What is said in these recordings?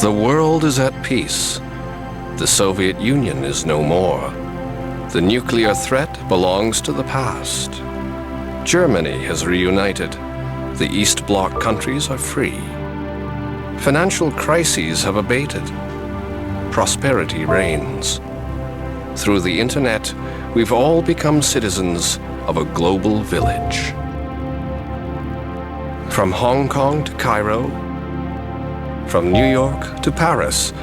The world is at peace. The Soviet Union is no more. The nuclear threat belongs to the past. Germany has reunited. The East Bloc countries are free. Financial crises have abated. Prosperity reigns. Through the internet, we've all become citizens of a global village. From Hong Kong to Cairo, from New York to Paris,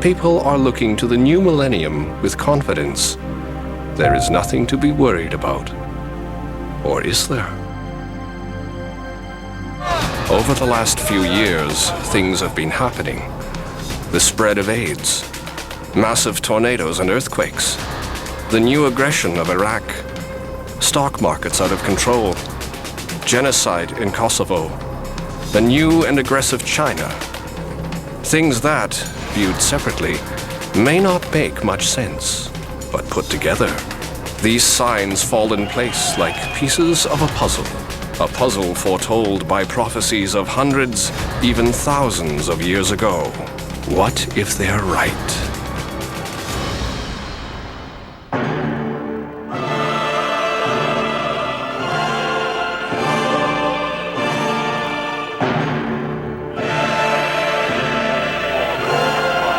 people are looking to the new millennium with confidence. There is nothing to be worried about. Or is there? Over the last few years, things have been happening. The spread of AIDS, massive tornadoes and earthquakes, the new aggression of Iraq, stock markets out of control, genocide in Kosovo, a new and aggressive China. Things that, viewed separately, may not make much sense, but put together, these signs fall in place like pieces of a puzzle foretold by prophecies of hundreds, even thousands of years ago. What if they're right?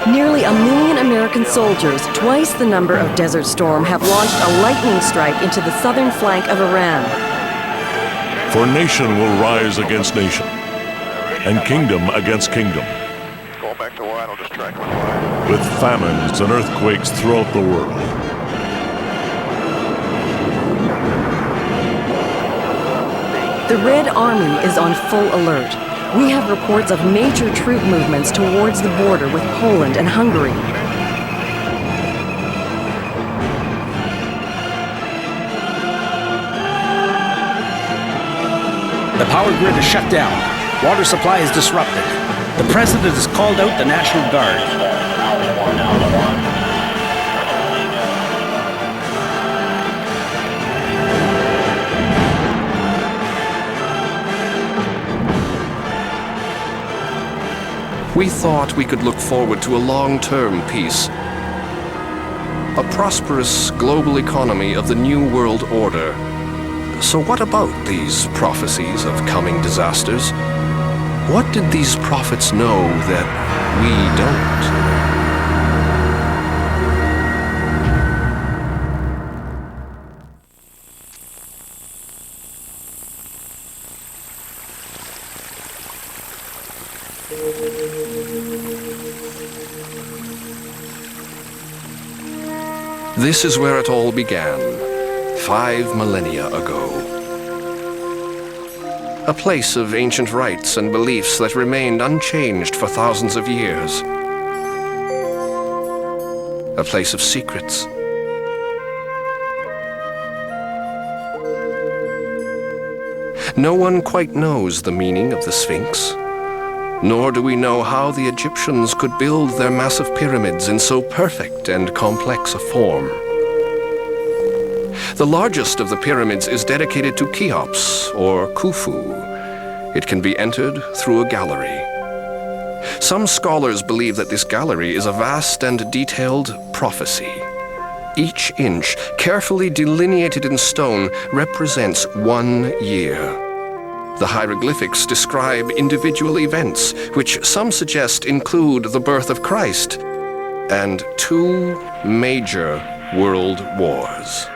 Nearly 1 million American soldiers, twice the number of Desert Storm, have launched a lightning strike into the southern flank of Iran. For nation will rise against nation, and kingdom against kingdom, with famines and earthquakes throughout the world. The Red Army is on full alert. We have reports of major troop movements towards the border with Poland and Hungary. The power grid is shut down. Water supply is disrupted. The president has called out the National Guard. We thought we could look forward to a long-term peace, a prosperous global economy of the New World Order. So what about these prophecies of coming disasters? What did these prophets know that we don't? This is where it all began, 5 millennia ago. A place of ancient rites and beliefs that remained unchanged for thousands of years. A place of secrets. No one quite knows the meaning of the Sphinx, nor do we know how the Egyptians could build their massive pyramids in so perfect and complex a form. The largest of the pyramids is dedicated to Cheops, or Khufu. It can be entered through a gallery. Some scholars believe that this gallery is a vast and detailed prophecy. Each inch, carefully delineated in stone, represents 1 year. The hieroglyphics describe individual events, which some suggest include the birth of Christ and 2 major world wars.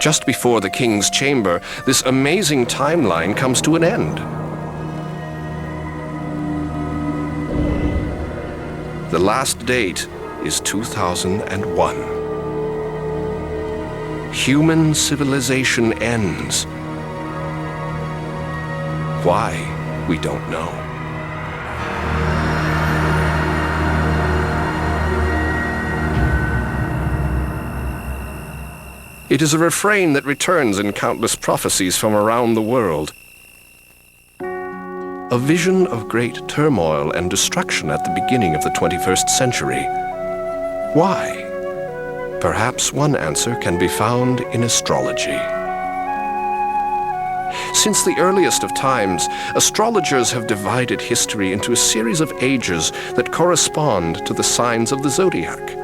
Just before the king's chamber, this amazing timeline comes to an end. The last date is 2001. Human civilization ends. Why, we don't know. It is a refrain that returns in countless prophecies from around the world. A vision of great turmoil and destruction at the beginning of the 21st century. Why? Perhaps one answer can be found in astrology. Since the earliest of times, astrologers have divided history into a series of ages that correspond to the signs of the zodiac.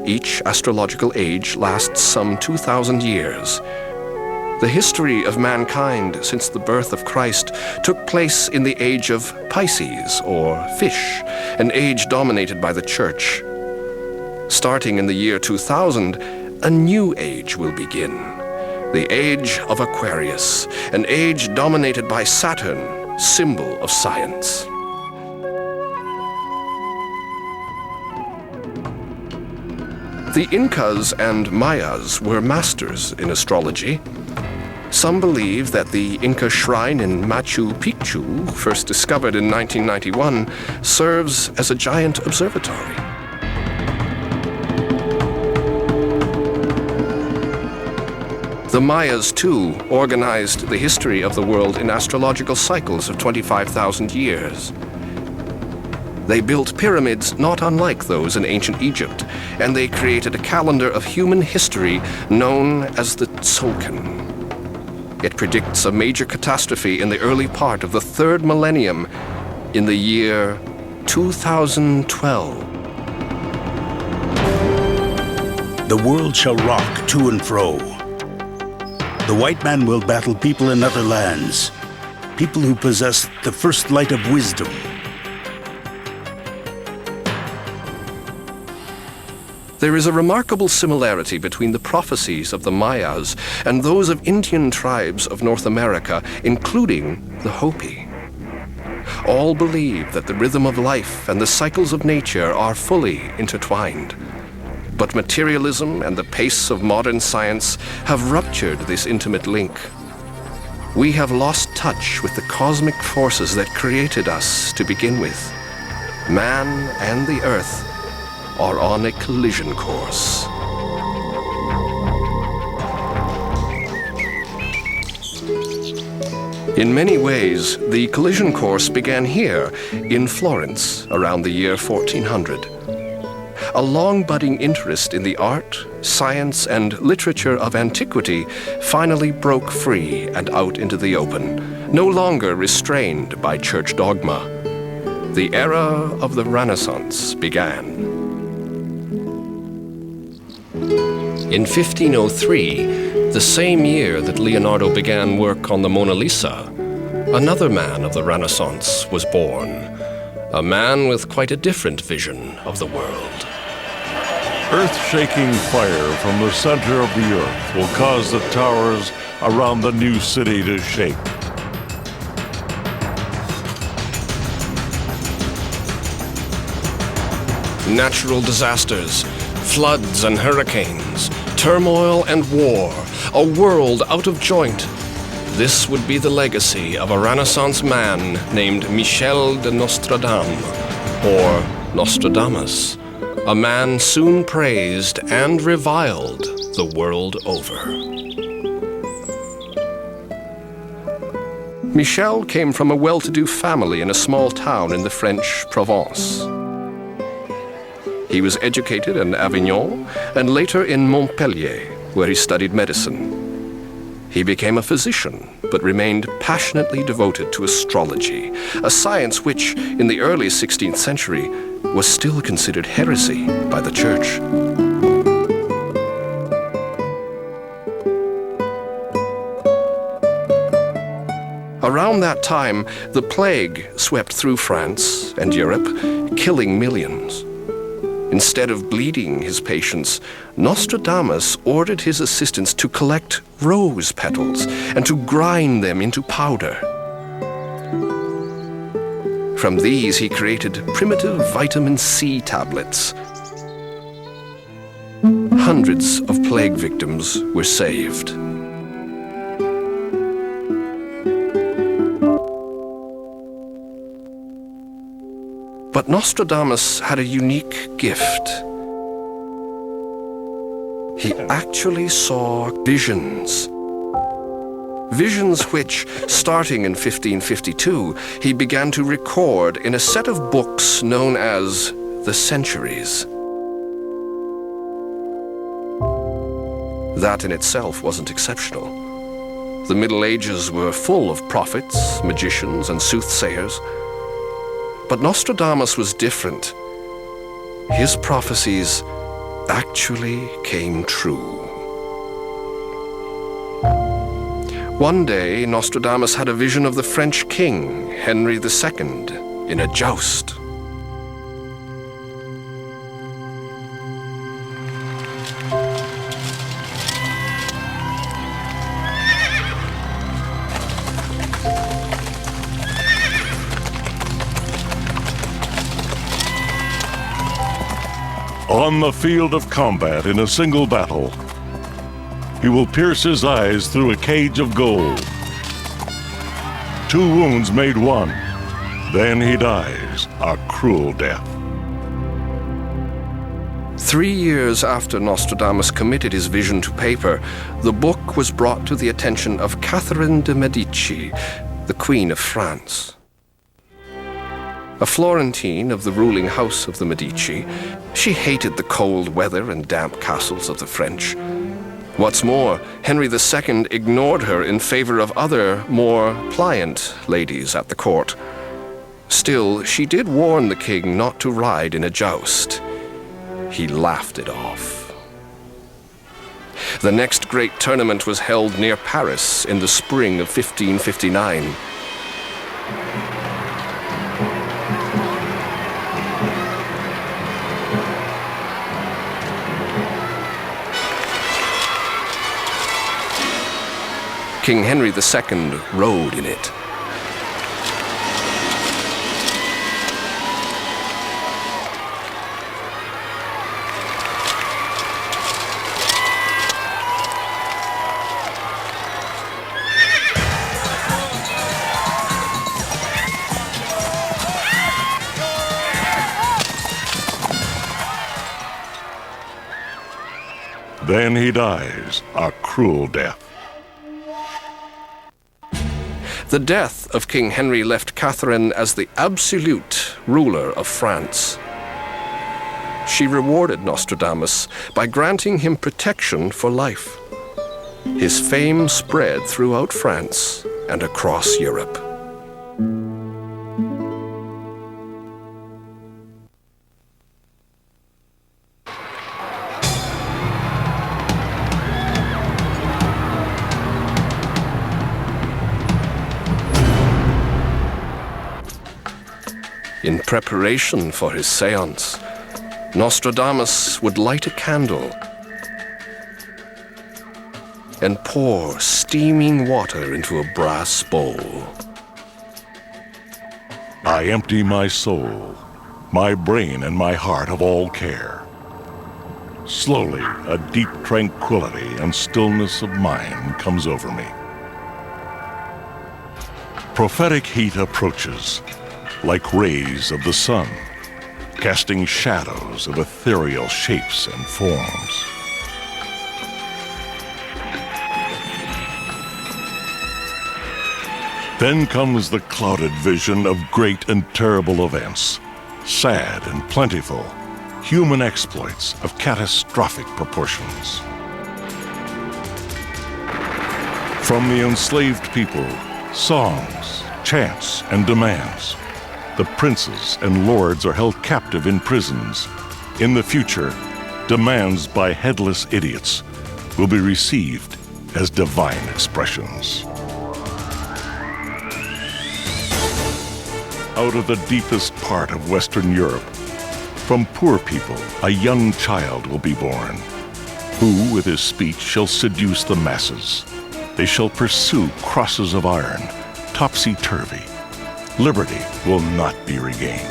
Each astrological age lasts some 2,000 years. The history of mankind since the birth of Christ took place in the age of Pisces, or fish, an age dominated by the church. Starting in the year 2000, a new age will begin. The age of Aquarius, an age dominated by Saturn, symbol of science. The Incas and Mayas were masters in astrology. Some believe that the Inca shrine in Machu Picchu, first discovered in 1991, serves as a giant observatory. The Mayas, too, organized the history of the world in astrological cycles of 25,000 years. They built pyramids not unlike those in ancient Egypt, and they created a calendar of human history known as the Tzolk'in. It predicts a major catastrophe in the early part of the third millennium in the year 2012. The world shall rock to and fro. The white man will battle people in other lands, people who possess the first light of wisdom. There is a remarkable similarity between the prophecies of the Mayas and those of Indian tribes of North America, including the Hopi. All believe that the rhythm of life and the cycles of nature are fully intertwined. But materialism and the pace of modern science have ruptured this intimate link. We have lost touch with the cosmic forces that created us to begin with. Man and the earth are on a collision course. In many ways, the collision course began here in Florence around the year 1400. A long-budding interest in the art, science, and literature of antiquity finally broke free and out into the open, no longer restrained by church dogma. The era of the Renaissance began. In 1503, the same year that Leonardo began work on the Mona Lisa, another man of the Renaissance was born, a man with quite a different vision of the world. Earth-shaking fire from the center of the earth will cause the towers around the new city to shake. Natural disasters, floods and hurricanes, turmoil and war, a world out of joint. This would be the legacy of a Renaissance man named Michel de Nostradame, or Nostradamus, a man soon praised and reviled the world over. Michel came from a well-to-do family in a small town in the French Provence. He was educated in Avignon and later in Montpellier, where he studied medicine. He became a physician, but remained passionately devoted to astrology, a science which, in the early 16th century, was still considered heresy by the church. Around that time, the plague swept through France and Europe, killing millions. Instead of bleeding his patients, Nostradamus ordered his assistants to collect rose petals and to grind them into powder. From these, he created primitive vitamin C tablets. Hundreds of plague victims were saved. But Nostradamus had a unique gift. He actually saw visions. Visions which, starting in 1552, he began to record in a set of books known as the Centuries. That in itself wasn't exceptional. The Middle Ages were full of prophets, magicians, and soothsayers. But Nostradamus was different. His prophecies actually came true. One day, Nostradamus had a vision of the French king, Henry II, in a joust. On the field of combat in a single battle, he will pierce his eyes through a cage of gold. 2 wounds made 1. Then he dies a cruel death. 3 years after Nostradamus committed his vision to paper, the book was brought to the attention of Catherine de' Medici, the Queen of France. A Florentine of the ruling house of the Medici, she hated the cold weather and damp castles of the French. What's more, Henry II ignored her in favor of other, more pliant ladies at the court. Still, she did warn the king not to ride in a joust. He laughed it off. The next great tournament was held near Paris in the spring of 1559. King Henry II rode in it. Then he dies a cruel death. The death of King Henry left Catherine as the absolute ruler of France. She rewarded Nostradamus by granting him protection for life. His fame spread throughout France and across Europe. In preparation for his séance, Nostradamus would light a candle and pour steaming water into a brass bowl. I empty my soul, my brain and my heart of all care. Slowly, a deep tranquility and stillness of mind comes over me. Prophetic heat approaches, like rays of the sun, casting shadows of ethereal shapes and forms. Then comes the clouded vision of great and terrible events, sad and plentiful, human exploits of catastrophic proportions. From the enslaved people, songs, chants, and demands. The princes and lords are held captive in prisons. In the future, demands by headless idiots will be received as divine expressions. Out of the deepest part of Western Europe, from poor people, a young child will be born, who with his speech shall seduce the masses. They shall pursue crosses of iron, topsy-turvy. Liberty will not be regained.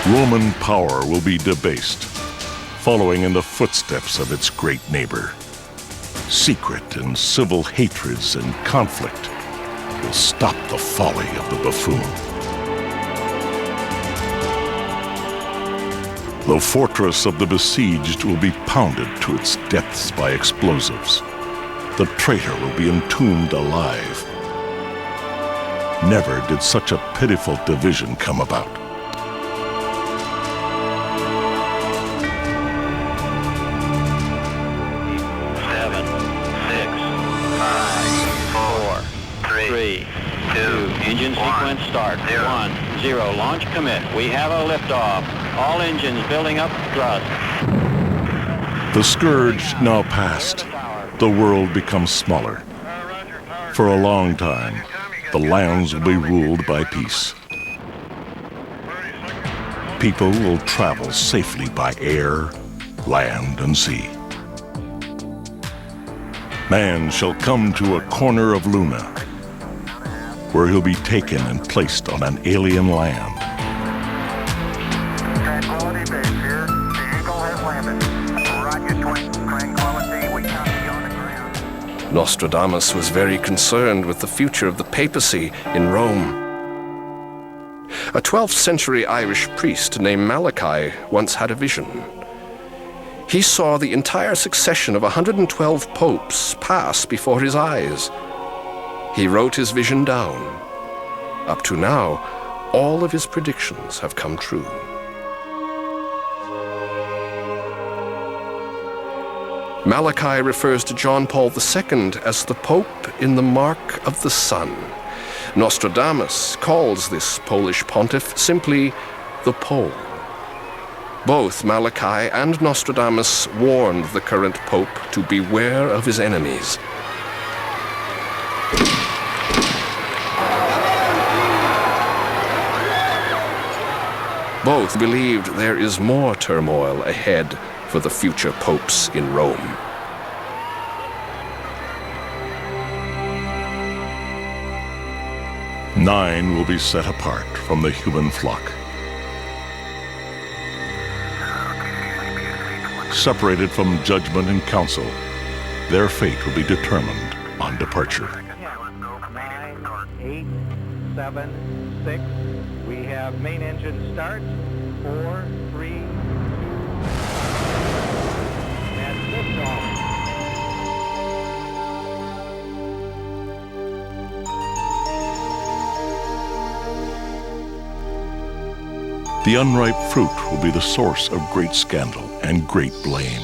Roman power will be debased, following in the footsteps of its great neighbor. Secret and civil hatreds and conflict will stop the folly of the buffoon. The fortress of the besieged will be pounded to its depths by explosives. The traitor will be entombed alive. Never did such a pitiful division come about. Engine sequence start. 1, 0. Launch commit. We have a liftoff. All engines building up thrust. The scourge now past, the world becomes smaller. For a long time, the lands will be ruled by peace. People will travel safely by air, land, and sea. Man shall come to a corner of Luna, where he'll be taken and placed on an alien land. Tranquility Base here. The Eagle has landed. Roger, Twin. Tranquility, we copy you on the ground. Nostradamus was very concerned with the future of the papacy in Rome. A 12th century Irish priest named Malachi once had a vision. He saw the entire succession of 112 popes pass before his eyes. He wrote his vision down. Up to now, all of his predictions have come true. Malachi refers to John Paul II as the Pope in the mark of the sun. Nostradamus calls this Polish pontiff simply the Pole. Both Malachi and Nostradamus warned the current pope to beware of his enemies. Both believed there is more turmoil ahead for the future popes in Rome. Nine will be set apart from the human flock. Separated from judgment and counsel, their fate will be determined on departure. 9, 8, 7, 6. We have main engine start. 4, 3, 2. And liftoff. The unripe fruit will be the source of great scandal and great blame.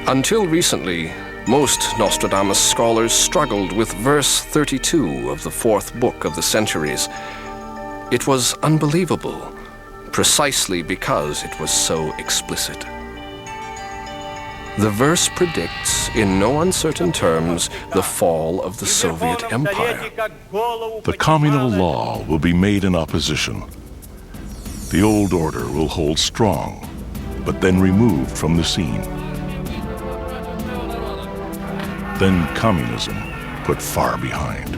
Until recently, most Nostradamus scholars struggled with verse 32 of the fourth book of the Centuries. It was unbelievable, precisely because it was so explicit. The verse predicts, in no uncertain terms, the fall of the Soviet Empire. The communal law will be made in opposition. The old order will hold strong, but then removed from the scene. Then communism put far behind.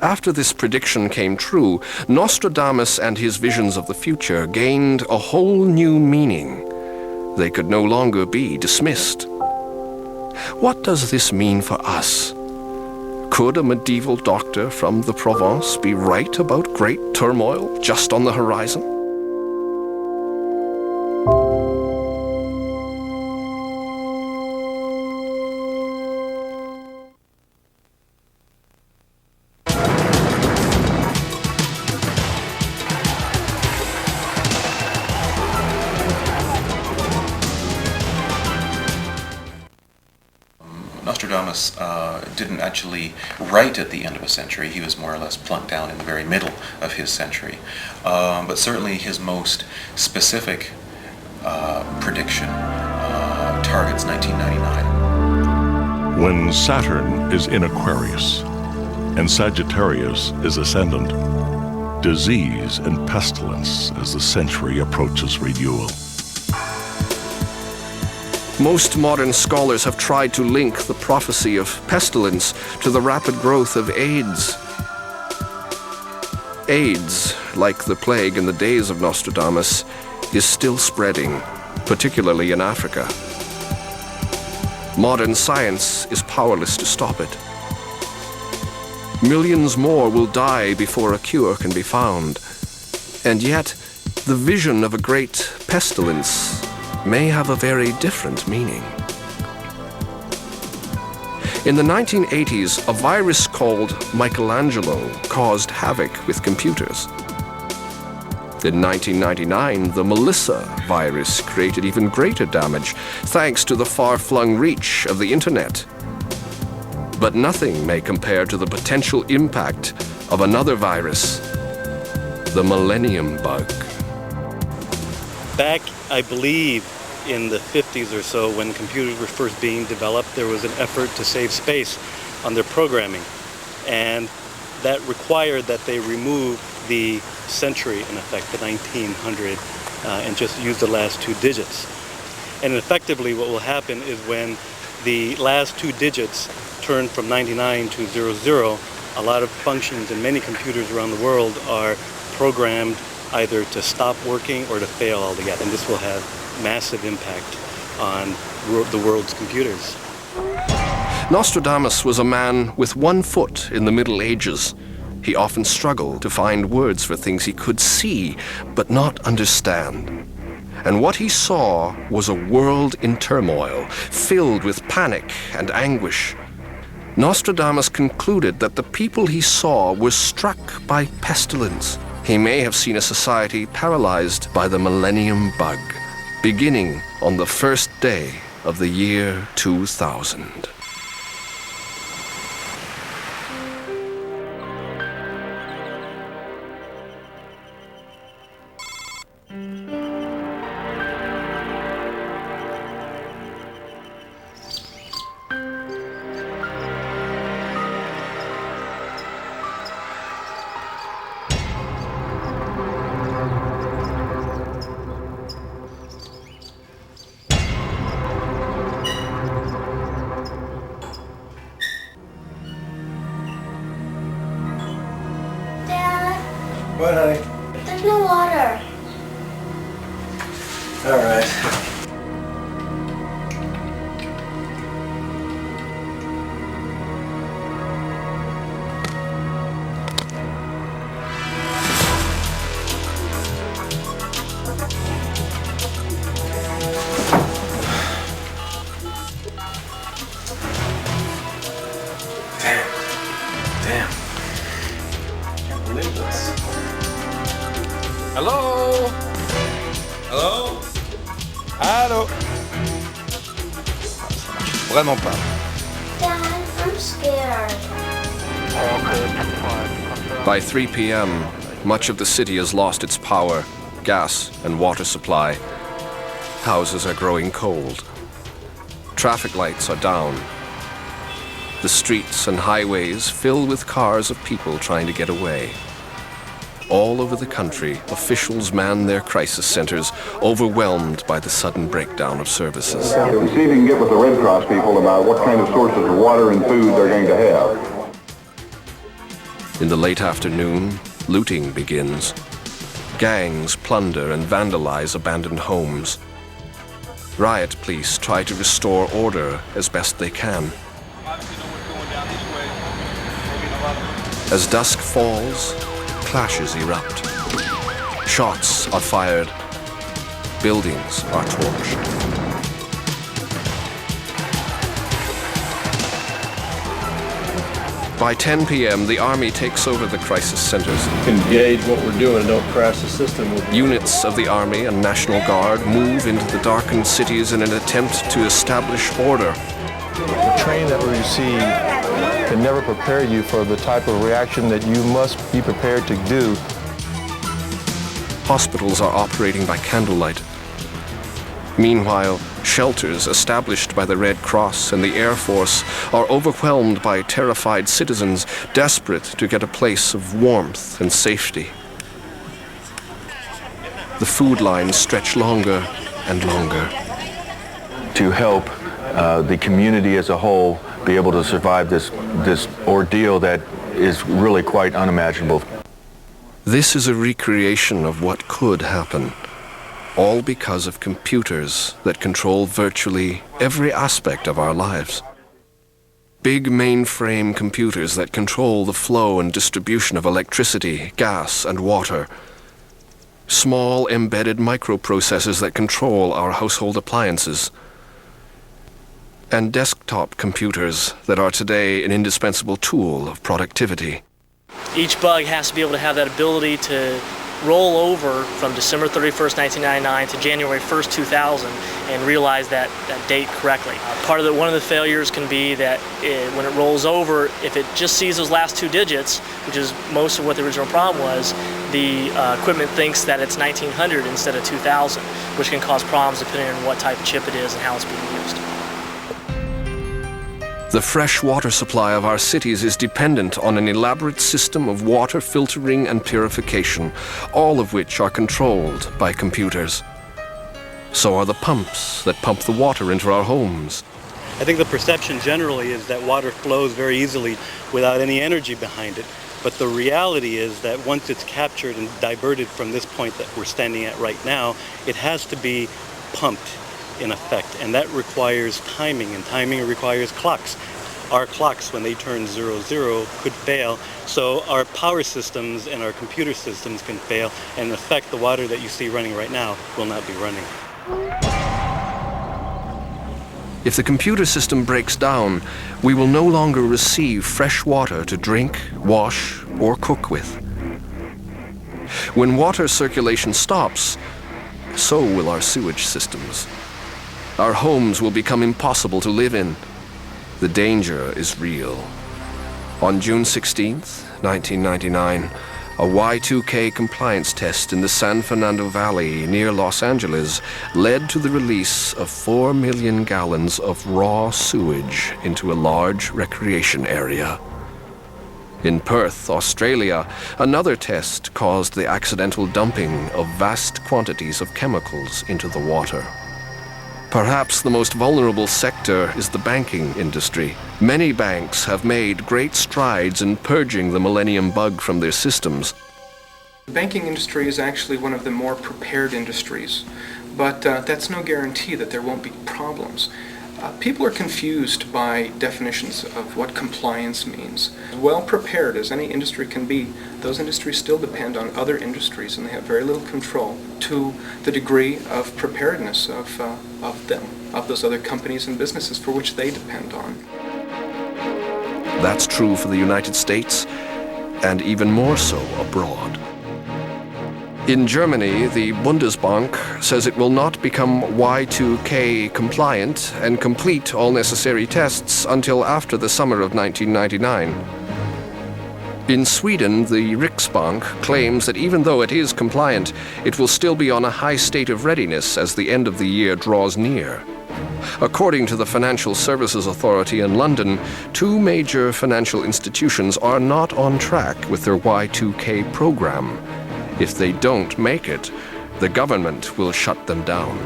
After this prediction came true, Nostradamus and his visions of the future gained a whole new meaning. They could no longer be dismissed. What does this mean for us? Could a medieval doctor from the Provence be right about great turmoil just on the horizon? Nostradamus didn't actually write at the end of a century. He was more or less plunked down in the very middle of his century. But certainly his most specific prediction targets 1999. When Saturn is in Aquarius and Sagittarius is ascendant, disease and pestilence as the century approaches renewal. Most modern scholars have tried to link the prophecy of pestilence to the rapid growth of AIDS. AIDS, like the plague in the days of Nostradamus, is still spreading, particularly in Africa. Modern science is powerless to stop it. Millions more will die before a cure can be found. And yet, the vision of a great pestilence may have a very different meaning. In the 1980s, a virus called Michelangelo caused havoc with computers. In 1999, the Melissa virus created even greater damage thanks to the far-flung reach of the internet. But nothing may compare to the potential impact of another virus, the Millennium Bug. Back, I believe, in the 50s or so, when computers were first being developed, there was an effort to save space on their programming. And that required that they remove the century, in effect, the 1900, and just use the last two digits. And effectively what will happen is when the last two digits turn from 99 to 00, a lot of functions in many computers around the world are programmed either to stop working or to fail altogether. And this will have massive impact on the world's computers. Nostradamus was a man with one foot in the Middle Ages. He often struggled to find words for things he could see but not understand. And what he saw was a world in turmoil, filled with panic and anguish. Nostradamus concluded that the people he saw were struck by pestilence. He may have seen a society paralyzed by the Millennium Bug, beginning on the first day of the year 2000. What, honey? There's no water. All right. Damn. Can't believe this. Hello? Hello? Allô? Vraiment pas. Dad, I'm scared. By 3 p.m., much of the city has lost its power, gas, and water supply. Houses are growing cold. Traffic lights are down. The streets and highways fill with cars of people trying to get away. All over the country, officials man their crisis centers, overwhelmed by the sudden breakdown of services. See if you can get with the Red Cross people about what kind of sources of water and food they're going to have. In the late afternoon, looting begins. Gangs plunder and vandalize abandoned homes. Riot police try to restore order as best they can. As dusk falls, clashes erupt. Shots are fired. Buildings are torched. By 10 p.m., the army takes over the crisis centers. Engage what we're doing, don't crash the system. Units of the Army and National Guard move into the darkened cities in an attempt to establish order. The training that we receive can never prepare you for the type of reaction that you must be prepared to do. Hospitals are operating by candlelight. Meanwhile, shelters established by the Red Cross and the Air Force are overwhelmed by terrified citizens desperate to get a place of warmth and safety. The food lines stretch longer and longer. To help the community as a whole be able to survive this ordeal that is really quite unimaginable. This is a recreation of what could happen, all because of computers that control virtually every aspect of our lives. Big mainframe computers that control the flow and distribution of electricity, gas, and water. small embedded microprocessors that control our household appliances, and desktop computers that are today an indispensable tool of productivity. Each bug has to be able to have that ability to roll over from December 31st, 1999 to January 1st, 2000 and realize that date correctly. One of the failures can be that when it rolls over, if it just sees those last two digits, which is most of what the original problem was, the equipment thinks that it's 1900 instead of 2000, which can cause problems depending on what type of chip it is and how it's being used. The fresh water supply of our cities is dependent on an elaborate system of water filtering and purification, all of which are controlled by computers. So are the pumps that pump the water into our homes. I think the perception generally is that water flows very easily without any energy behind it. But the reality is that once it's captured and diverted from this point that we're standing at right now, it has to be pumped in effect, and that requires timing, and timing requires clocks. Our clocks, when they turn 00, could fail, so our power systems and our computer systems can fail, and in effect, the water that you see running right now will not be running. If the computer system breaks down, we will no longer receive fresh water to drink, wash, or cook with. When water circulation stops, so will our sewage systems. Our homes will become impossible to live in. The danger is real. On June 16th, 1999, a Y2K compliance test in the San Fernando Valley near Los Angeles led to the release of 4 million gallons of raw sewage into a large recreation area. In Perth, Australia, another test caused the accidental dumping of vast quantities of chemicals into the water. Perhaps the most vulnerable sector is the banking industry. Many banks have made great strides in purging the millennium bug from their systems. The banking industry is actually one of the more prepared industries, but that's no guarantee that there won't be problems. People are confused by definitions of what compliance means. As well prepared as any industry can be, those industries still depend on other industries, and they have very little control to the degree of preparedness of those other companies and businesses for which they depend on. That's true for the United States, and even more so abroad. In Germany, the Bundesbank says it will not become Y2K compliant and complete all necessary tests until after the summer of 1999. In Sweden, the Riksbank claims that even though it is compliant, it will still be on a high state of readiness as the end of the year draws near. According to the Financial Services Authority in London, 2 major financial institutions are not on track with their Y2K program. If they don't make it, the government will shut them down.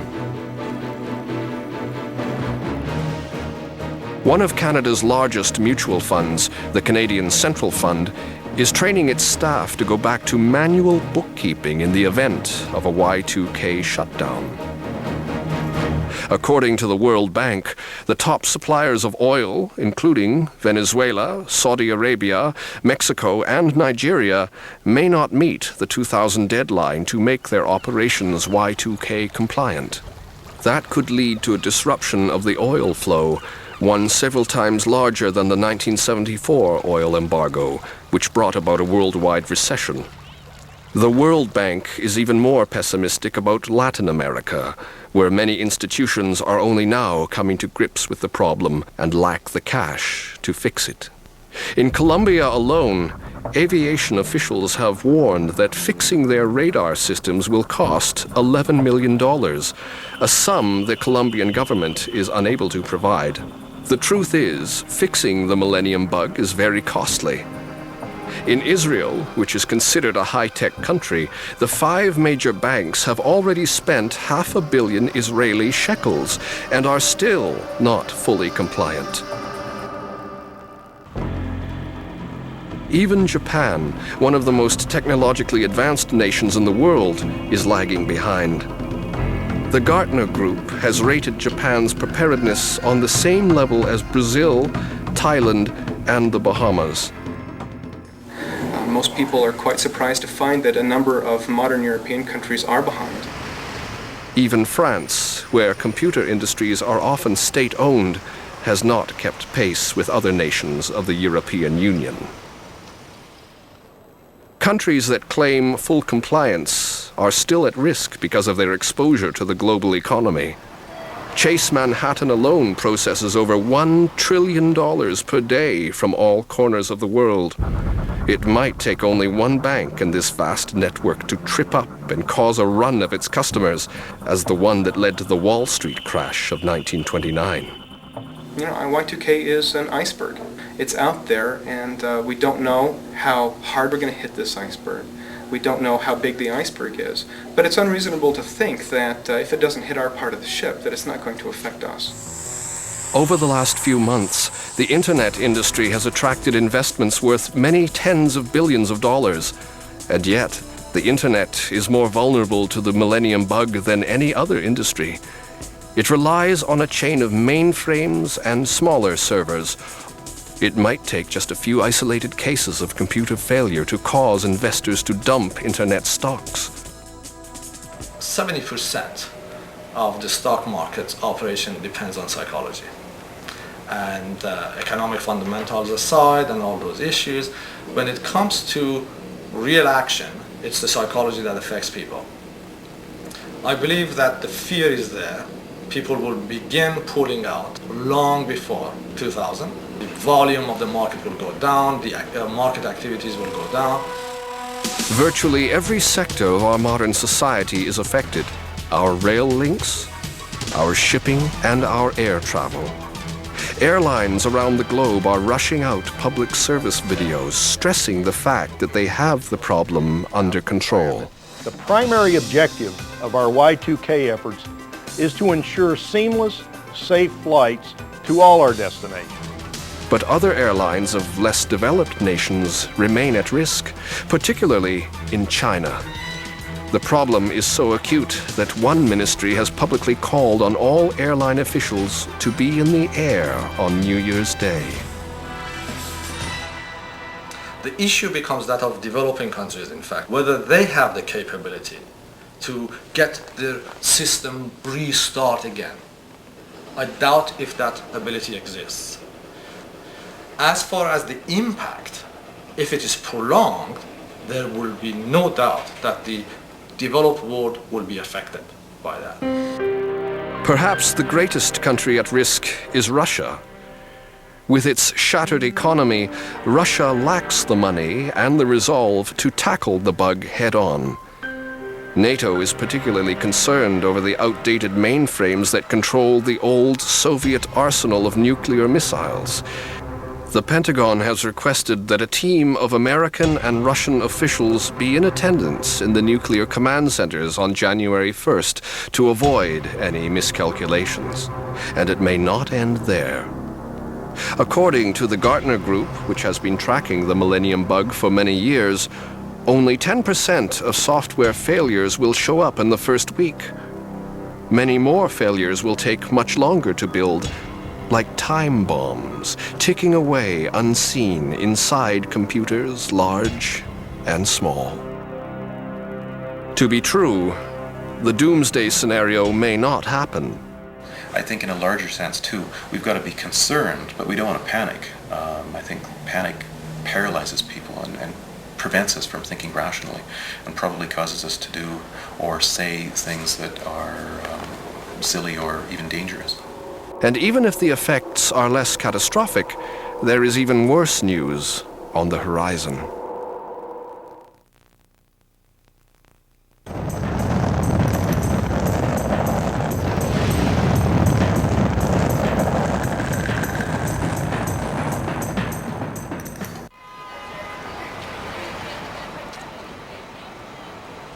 One of Canada's largest mutual funds, the Canadian Central Fund, is training its staff to go back to manual bookkeeping in the event of a Y2K shutdown. According to the World Bank, the top suppliers of oil, including Venezuela, Saudi Arabia, Mexico, and Nigeria, may not meet the 2000 deadline to make their operations Y2K compliant. That could lead to a disruption of the oil flow, one several times larger than the 1974 oil embargo, which brought about a worldwide recession. The World Bank is even more pessimistic about Latin America, where many institutions are only now coming to grips with the problem and lack the cash to fix it. In Colombia alone, aviation officials have warned that fixing their radar systems will cost $11 million, a sum the Colombian government is unable to provide. The truth is, fixing the millennium bug is very costly. In Israel, which is considered a high-tech country, the 5 major banks have already spent $500 million Israeli shekels and are still not fully compliant. Even Japan, one of the most technologically advanced nations in the world, is lagging behind. The Gartner Group has rated Japan's preparedness on the same level as Brazil, Thailand, and the Bahamas. Most people are quite surprised to find that a number of modern European countries are behind. Even France, where computer industries are often state-owned, has not kept pace with other nations of the European Union. Countries that claim full compliance are still at risk because of their exposure to the global economy. Chase Manhattan alone processes over $1 trillion per day from all corners of the world. It might take only one bank in this vast network to trip up and cause a run of its customers, as the one that led to the Wall Street crash of 1929. You know, Y2K is an iceberg. It's out there, and we don't know how hard we're going to hit this iceberg. We don't know how big the iceberg is. But it's unreasonable to think that if it doesn't hit our part of the ship, that it's not going to affect us. Over the last few months, the internet industry has attracted investments worth many tens of billions of dollars. And yet, the internet is more vulnerable to the millennium bug than any other industry. It relies on a chain of mainframes and smaller servers. It might take just a few isolated cases of computer failure to cause investors to dump internet stocks. 70% of the stock market's operation depends on psychology. And economic fundamentals aside and all those issues, when it comes to real action, it's the psychology that affects people. I believe that the fear is there. People will begin pulling out long before 2000. The volume of the market will go down, the market activities will go down. Virtually every sector of our modern society is affected. Our rail links, our shipping, and our air travel. Airlines around the globe are rushing out public service videos stressing the fact that they have the problem under control. The primary objective of our Y2K efforts is to ensure seamless, safe flights to all our destinations. But other airlines of less developed nations remain at risk, particularly in China. The problem is so acute that one ministry has publicly called on all airline officials to be in the air on New Year's Day. The issue becomes that of developing countries, in fact, whether they have the capability to get their system restart again. I doubt if that ability exists. As far as the impact, if it is prolonged, there will be no doubt that the developed world will be affected by that. Perhaps the greatest country at risk is Russia. With its shattered economy, Russia lacks the money and the resolve to tackle the bug head-on. NATO is particularly concerned over the outdated mainframes that control the old Soviet arsenal of nuclear missiles. The Pentagon has requested that a team of American and Russian officials be in attendance in the nuclear command centers on January 1st to avoid any miscalculations. And it may not end there. According to the Gartner Group, which has been tracking the Millennium Bug for many years, only 10% of software failures will show up in the first week. Many more failures will take much longer to build, like time bombs, ticking away unseen inside computers large and small. To be true, the doomsday scenario may not happen. I think in a larger sense too, we've got to be concerned, but we don't want to panic. I think panic paralyzes people and prevents us from thinking rationally, and probably causes us to do or say things that are silly or even dangerous. And even if the effects are less catastrophic, there is even worse news on the horizon.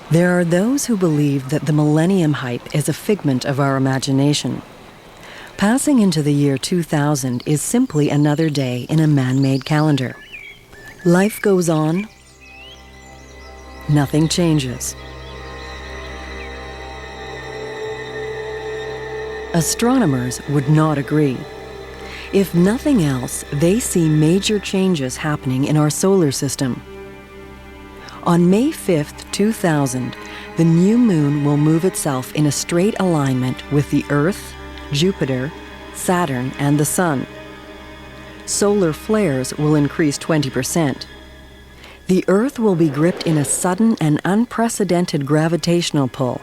There are those who believe that the millennium hype is a figment of our imagination. Passing into the year 2000 is simply another day in a man-made calendar. Life goes on. Nothing changes. Astronomers would not agree. If nothing else, they see major changes happening in our solar system. On May 5th, 2000, the new moon will move itself in a straight alignment with the Earth, Jupiter, Saturn, and the Sun. Solar flares will increase 20%. The Earth will be gripped in a sudden and unprecedented gravitational pull.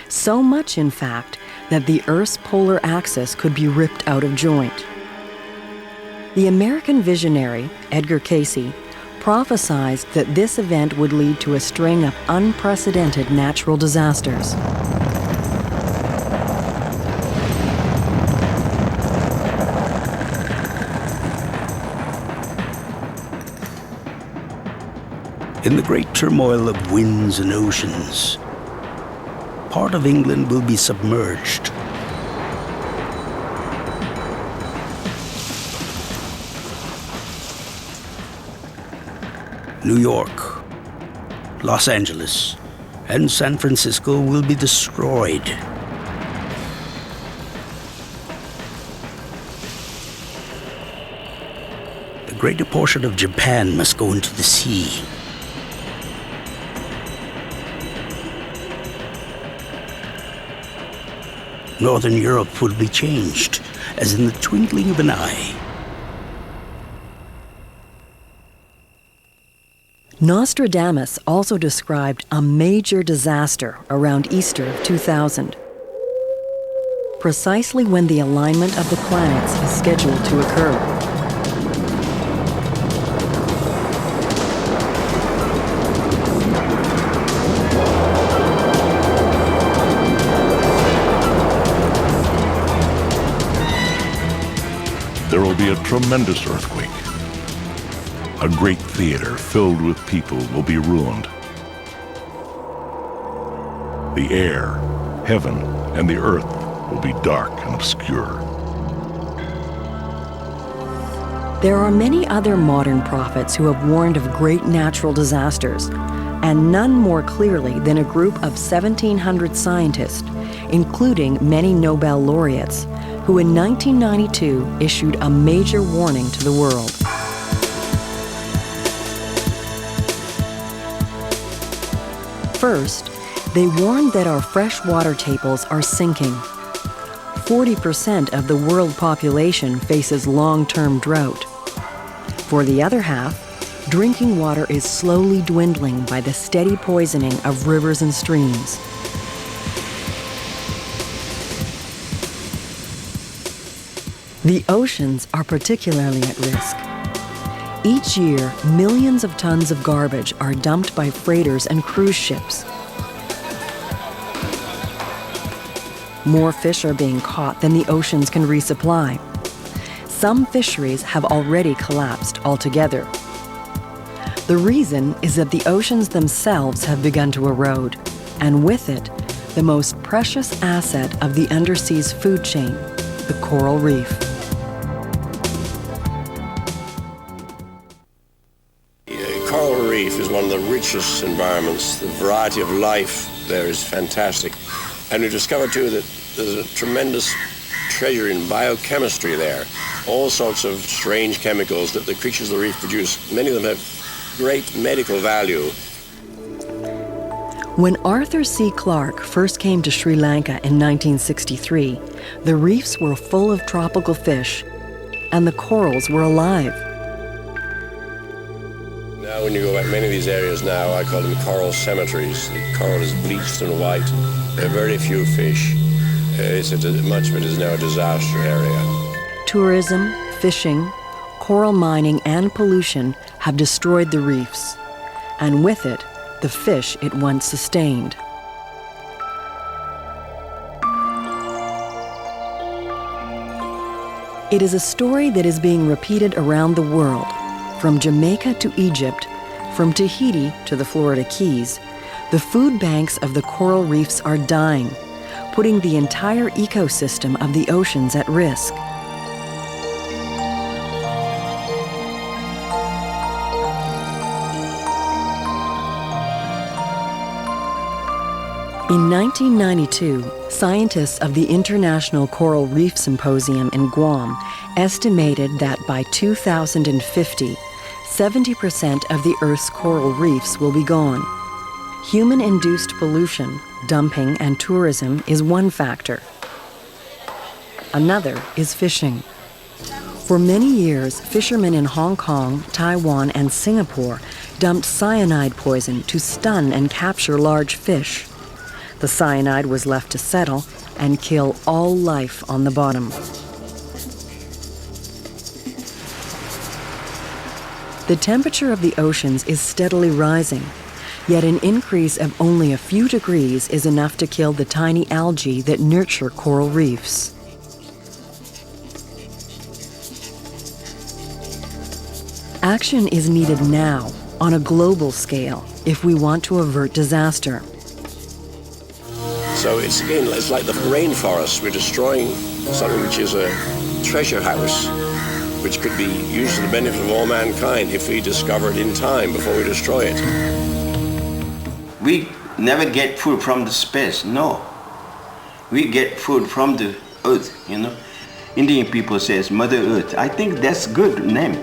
So much, in fact, that the Earth's polar axis could be ripped out of joint. The American visionary, Edgar Cayce, prophesied that this event would lead to a string of unprecedented natural disasters. In the great turmoil of winds and oceans, part of England will be submerged. New York, Los Angeles, and San Francisco will be destroyed. The greater portion of Japan must go into the sea. Northern Europe will be changed, as in the twinkling of an eye. Nostradamus also described a major disaster around Easter of 2000, precisely when the alignment of the planets is scheduled to occur. There will be a tremendous earthquake. A great theater filled with people will be ruined. The air, heaven, and the earth will be dark and obscure. There are many other modern prophets who have warned of great natural disasters, and none more clearly than a group of 1,700 scientists, including many Nobel laureates, who in 1992 issued a major warning to the world. First, they warned that our freshwater tables are sinking. 40% of the world population faces long-term drought. For the other half, drinking water is slowly dwindling by the steady poisoning of rivers and streams. The oceans are particularly at risk. Each year, millions of tons of garbage are dumped by freighters and cruise ships. More fish are being caught than the oceans can resupply. Some fisheries have already collapsed altogether. The reason is that the oceans themselves have begun to erode, and with it, the most precious asset of the undersea's food chain, the coral reef. Coral reef is one of the richest environments. The variety of life there is fantastic. And we discovered too that there's a tremendous treasure in biochemistry there. All sorts of strange chemicals that the creatures of the reef produce. Many of them have great medical value. When Arthur C. Clarke first came to Sri Lanka in 1963, the reefs were full of tropical fish, and the corals were alive. Now when you go back many of these areas now, I call them coral cemeteries. The coral is bleached and white. There are very few fish. Much of it is now a disaster area. Tourism, fishing, coral mining, and pollution have destroyed the reefs, and with it, the fish it once sustained. It is a story that is being repeated around the world, from Jamaica to Egypt, from Tahiti to the Florida Keys. The food banks of the coral reefs are dying, putting the entire ecosystem of the oceans at risk. In 1992, scientists of the International Coral Reef Symposium in Guam estimated that by 2050, 70% of the Earth's coral reefs will be gone. Human-induced pollution, dumping, and tourism is one factor. Another is fishing. For many years, fishermen in Hong Kong, Taiwan, and Singapore dumped cyanide poison to stun and capture large fish. The cyanide was left to settle and kill all life on the bottom. The temperature of the oceans is steadily rising, yet an increase of only a few degrees is enough to kill the tiny algae that nurture coral reefs. Action is needed now, on a global scale, if we want to avert disaster. So it's like the rainforest. We're destroying something which is a treasure house, which could be used for the benefit of all mankind if we discover it in time before we destroy it. We never get food from the space, no. We get food from the earth, you know. Indian people says Mother Earth. I think that's a good name.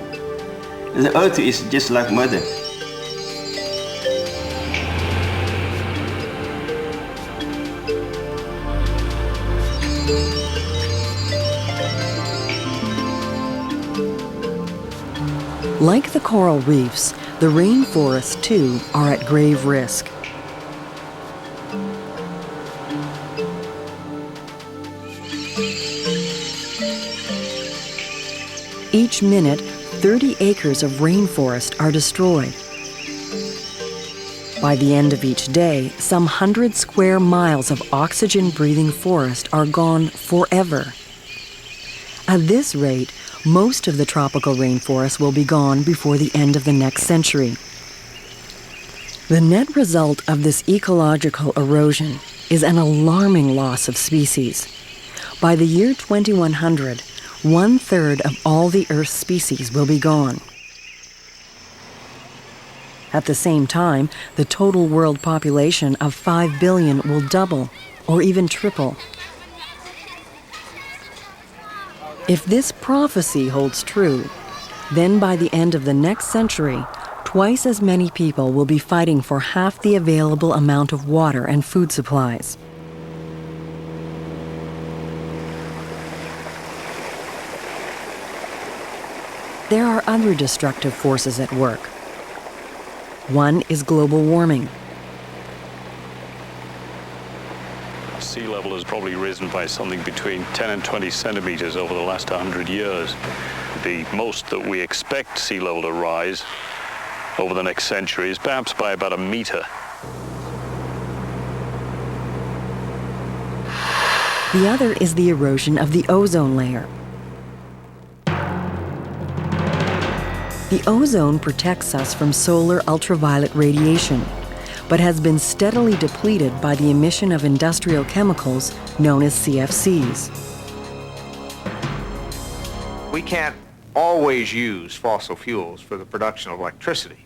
The earth is just like mother. Like the coral reefs, the rainforests too are at grave risk. Each minute, 30 acres of rainforest are destroyed. By the end of each day, some 100 square miles of oxygen-breathing forest are gone forever. At this rate, most of the tropical rainforest will be gone before the end of the next century. The net result of this ecological erosion is an alarming loss of species. By the year 2100, 1/3 of all the Earth's species will be gone. At the same time, the total world population of 5 billion will double or even triple. If this prophecy holds true, then by the end of the next century, twice as many people will be fighting for half the available amount of water and food supplies. There are other destructive forces at work. One is global warming. Sea level has probably risen by something between 10 and 20 centimeters over the last 100 years. The most that we expect sea level to rise over the next century is perhaps by about a meter. The other is the erosion of the ozone layer. The ozone protects us from solar ultraviolet radiation, but has been steadily depleted by the emission of industrial chemicals known as CFCs. We can't always use fossil fuels for the production of electricity.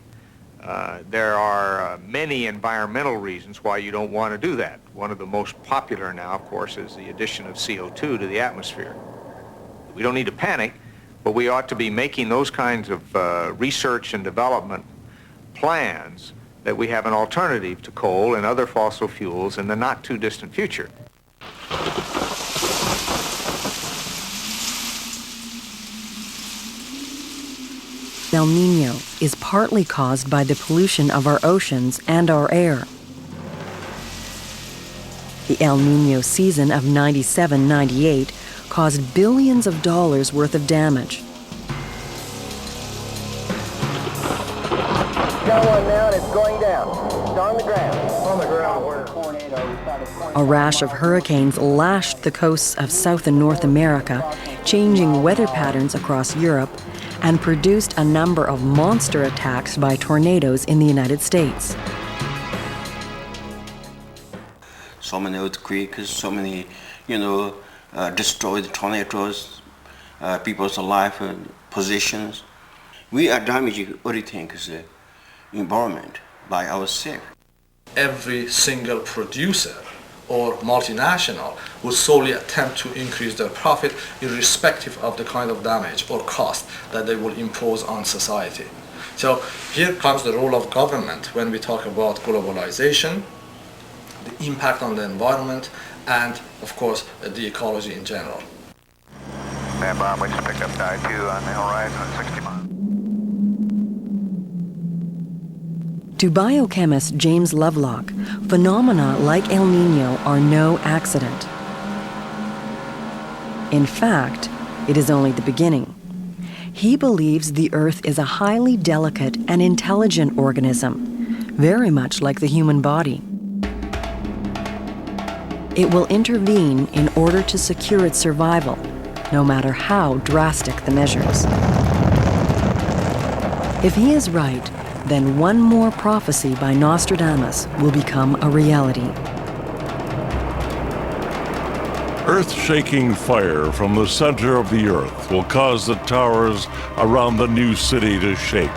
There are many environmental reasons why you don't want to do that. One of the most popular now, of course, is the addition of CO2 to the atmosphere. We don't need to panic, but we ought to be making those kinds of research and development plans that we have an alternative to coal and other fossil fuels in the not too distant future. El Nino is partly caused by the pollution of our oceans and our air. The El Nino season of 97-98 caused billions of dollars worth of damage. Got one now and it's going down. It's on the ground. On the ground where? A rash of hurricanes lashed the coasts of South and North America, changing weather patterns across Europe, and produced a number of monster attacks by tornadoes in the United States. So many earthquakes, so many, destroyed tornadoes, people's life and positions. We are damaging everything, the environment, by ourselves. Every single producer or multinational would solely attempt to increase their profit irrespective of the kind of damage or cost that they will impose on society. So here comes the role of government when we talk about globalization, the impact on the environment, and of course the ecology in general. Stand by, we just picked up Dive 2 on the horizon at 60 miles. To biochemist James Lovelock, phenomena like El Nino are no accident. In fact, it is only the beginning. He believes the Earth is a highly delicate and intelligent organism, very much like the human body. It will intervene in order to secure its survival, no matter how drastic the measures. If he is right, then one more prophecy by Nostradamus will become a reality. Earth-shaking fire from the center of the Earth will cause the towers around the new city to shake.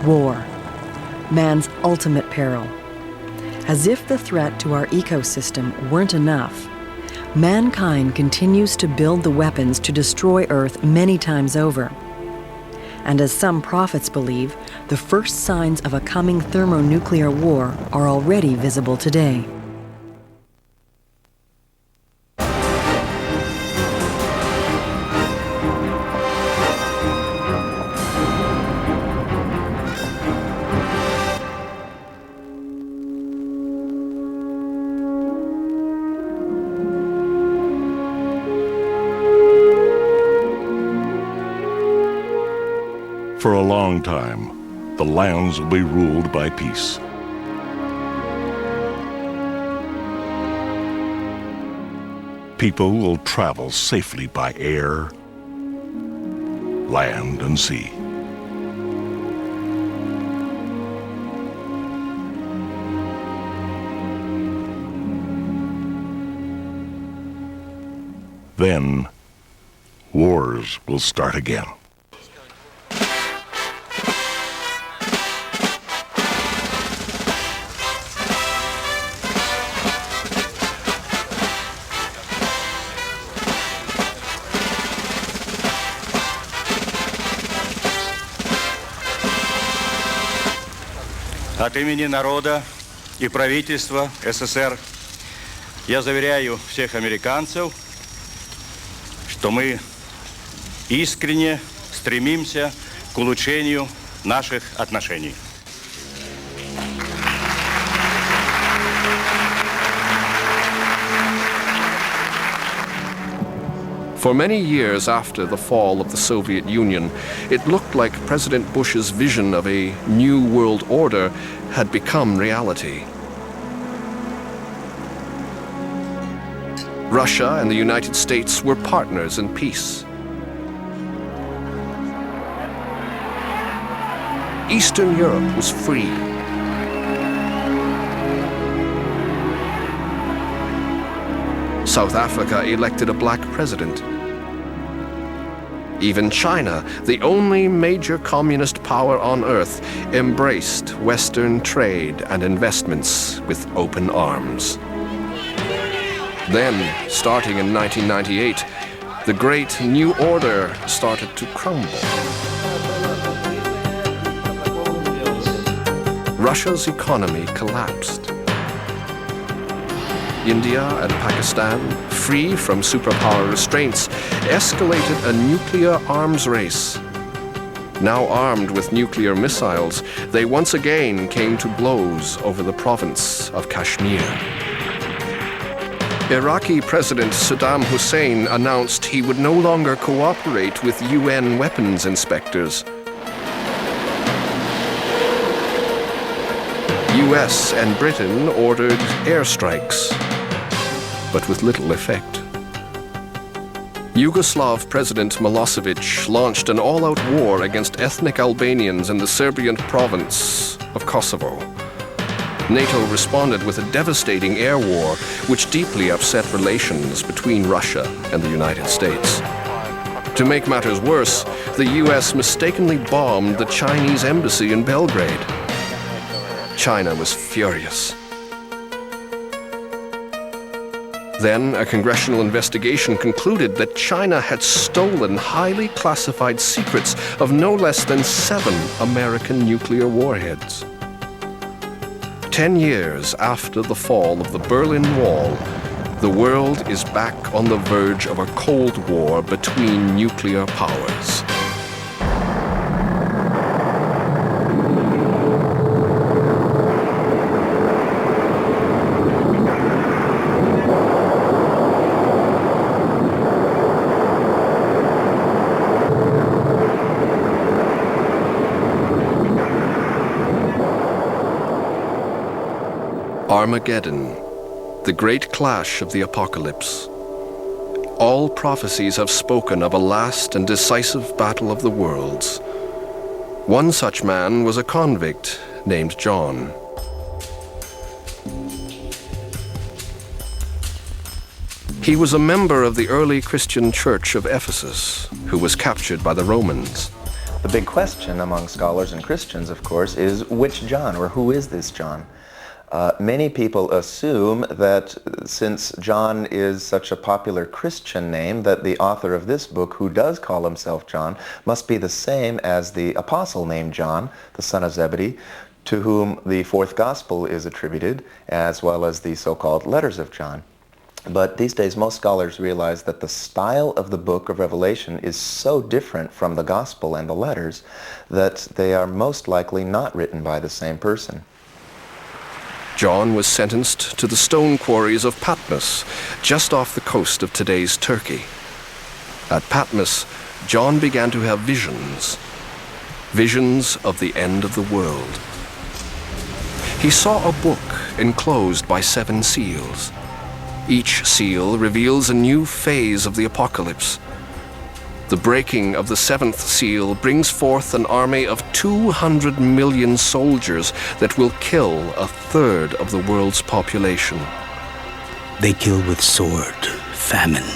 War, man's ultimate peril. As if the threat to our ecosystem weren't enough, mankind continues to build the weapons to destroy Earth many times over. And as some prophets believe, the first signs of a coming thermonuclear war are already visible today. For a long time, the lands will be ruled by peace. People will travel safely by air, land, and sea. Then, wars will start again. От имени народа и правительства СССР я заверяю всех американцев, что мы искренне стремимся к улучшению наших отношений. For many years after the fall of the Soviet Union, it looked like President Bush's vision of a new world order had become reality. Russia and the United States were partners in peace. Eastern Europe was free. South Africa elected a black president. Even China, the only major communist power on earth, embraced Western trade and investments with open arms. Then, starting in 1998, the great new order started to crumble. Russia's economy collapsed. India and Pakistan, free from superpower restraints, escalated a nuclear arms race. Now armed with nuclear missiles, they once again came to blows over the province of Kashmir. Iraqi President Saddam Hussein announced he would no longer cooperate with UN weapons inspectors. US and Britain ordered airstrikes, but with little effect. Yugoslav President Milosevic launched an all-out war against ethnic Albanians in the Serbian province of Kosovo. NATO responded with a devastating air war, which deeply upset relations between Russia and the United States. To make matters worse, the US mistakenly bombed the Chinese embassy in Belgrade. China was furious. Then a congressional investigation concluded that China had stolen highly classified secrets of no less than 7 American nuclear warheads. 10 years after the fall of the Berlin Wall, the world is back on the verge of a Cold War between nuclear powers. Armageddon, the great clash of the apocalypse. All prophecies have spoken of a last and decisive battle of the worlds. One such man was a convict named John. He was a member of the early Christian church of Ephesus, who was captured by the Romans. The big question among scholars and Christians, of course, is which John, or who is this John? Many people assume that since John is such a popular Christian name, that the author of this book, who does call himself John, must be the same as the apostle named John, the son of Zebedee, to whom the 4th Gospel is attributed, as well as the so-called letters of John. But these days, most scholars realize that the style of the book of Revelation is so different from the Gospel and the letters that they are most likely not written by the same person. John was sentenced to the stone quarries of Patmos, just off the coast of today's Turkey. At Patmos, John began to have visions of the end of the world. He saw a book enclosed by 7 seals. Each seal reveals a new phase of the apocalypse. The breaking of the 7th seal brings forth an army of 200 million soldiers that will kill 1/3 of the world's population. They kill with sword, famine,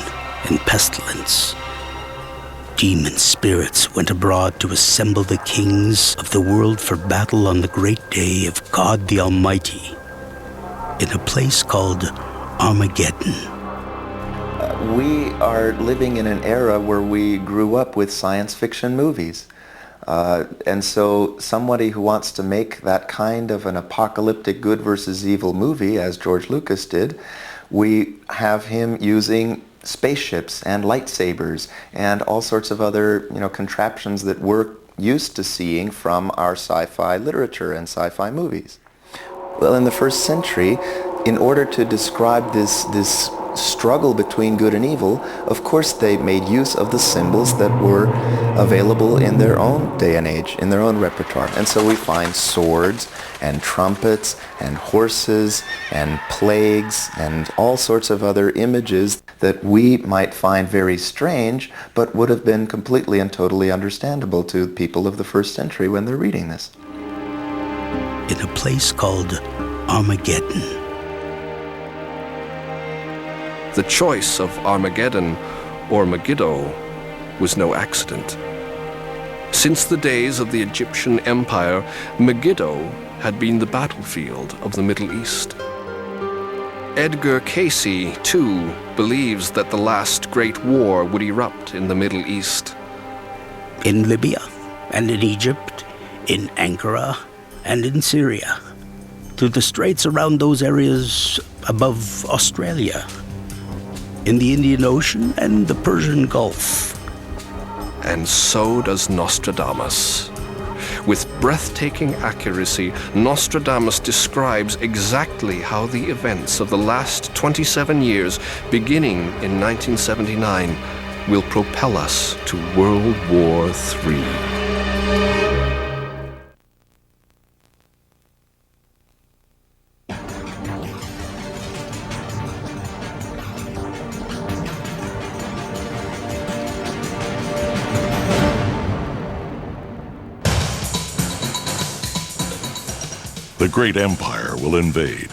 and pestilence. Demon spirits went abroad to assemble the kings of the world for battle on the great day of God the Almighty, in a place called Armageddon. We are living in an era where we grew up with science fiction movies. And so somebody who wants to make that kind of an apocalyptic good versus evil movie, as George Lucas did, we have him using spaceships and lightsabers and all sorts of other, contraptions that we're used to seeing from our sci-fi literature and sci-fi movies. Well, in the 1st century, in order to describe this struggle between good and evil, of course they made use of the symbols that were available in their own day and age, in their own repertoire. And so we find swords and trumpets and horses and plagues and all sorts of other images that we might find very strange, but would have been completely and totally understandable to people of the 1st century when they're reading this. In a place called Armageddon. The choice of Armageddon, or Megiddo, was no accident. Since the days of the Egyptian Empire, Megiddo had been the battlefield of the Middle East. Edgar Cayce, too, believes that the last great war would erupt in the Middle East. In Libya, and in Egypt, in Ankara, and in Syria, through the straits around those areas above Australia, in the Indian Ocean and the Persian Gulf. And so does Nostradamus. With breathtaking accuracy, Nostradamus describes exactly how the events of the last 27 years, beginning in 1979, will propel us to World War III. The great empire will invade,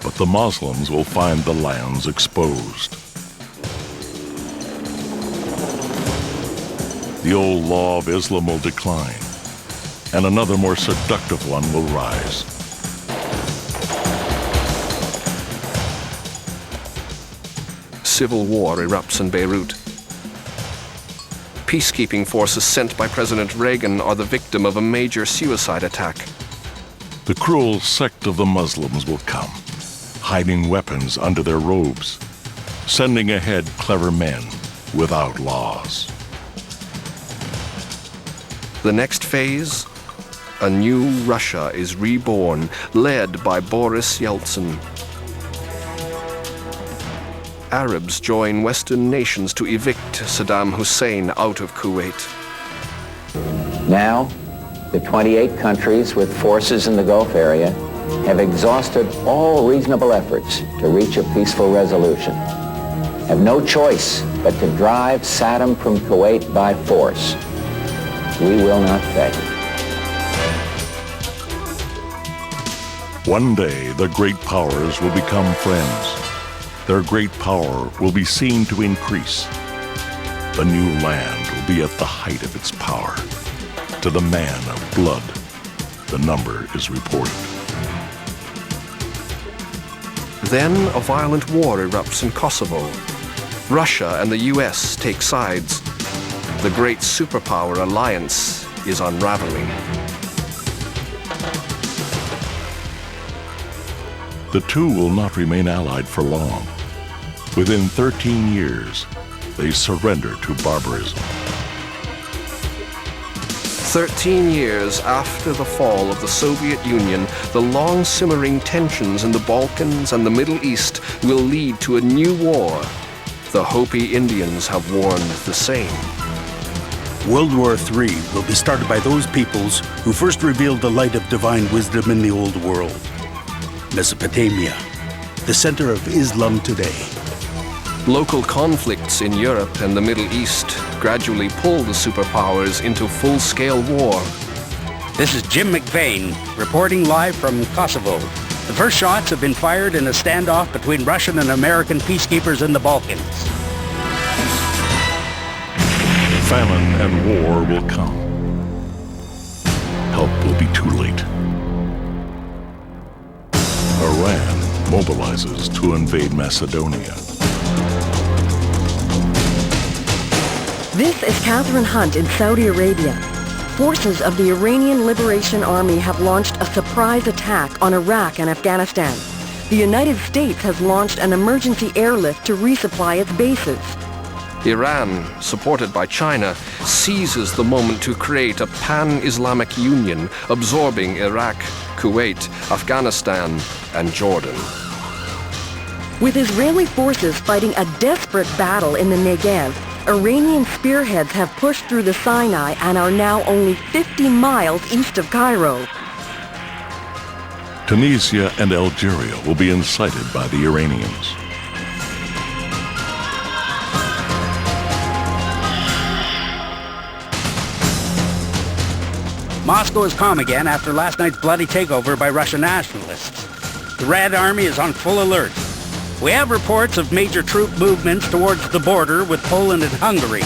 but the Muslims will find the lands exposed. The old law of Islam will decline, and another more seductive one will rise. civil war erupts in Beirut. Peacekeeping forces sent by President Reagan are the victim of a major suicide attack. The cruel sect of the Muslims will come, hiding weapons under their robes, sending ahead clever men without laws. The next phase, a new Russia is reborn, led by Boris Yeltsin. Arabs join Western nations to evict Saddam Hussein out of Kuwait. Now, the 28 countries with forces in the Gulf area have exhausted all reasonable efforts to reach a peaceful resolution, have no choice but to drive Saddam from Kuwait by force. We will not fail. One day, the great powers will become friends. Their great power will be seen to increase. The new land will be at the height of its power. To the man of blood, the number is reported. Then a violent war erupts in Kosovo. Russia and the US take sides. The great superpower alliance is unraveling. The two will not remain allied for long. Within 13 years, they surrender to barbarism. 13 years after the fall of the Soviet Union, the long-simmering tensions in the Balkans and the Middle East will lead to a new war. The Hopi Indians have warned the same. World War III will be started by those peoples who first revealed the light of divine wisdom in the old world. Mesopotamia, the center of Islam today. Local conflicts in Europe and the Middle East gradually pull the superpowers into full-scale war. This is Jim McVeigh, reporting live from Kosovo. The first shots have been fired in a standoff between Russian and American peacekeepers in the Balkans. Famine and war will come. Help will be too late. Iran mobilizes to invade Macedonia. This is Catherine Hunt in Saudi Arabia. Forces of the Iranian Liberation Army have launched a surprise attack on Iraq and Afghanistan. The United States has launched an emergency airlift to resupply its bases. Iran, supported by China, seizes the moment to create a pan-Islamic union absorbing Iraq, Kuwait, Afghanistan, and Jordan. With Israeli forces fighting a desperate battle in the Negev, Iranian spearheads have pushed through the Sinai and are now only 50 miles east of Cairo. Tunisia and Algeria will be incited by the Iranians. Moscow is calm again after last night's bloody takeover by Russian nationalists. The Red Army is on full alert. We have reports of major troop movements towards the border with Poland and Hungary.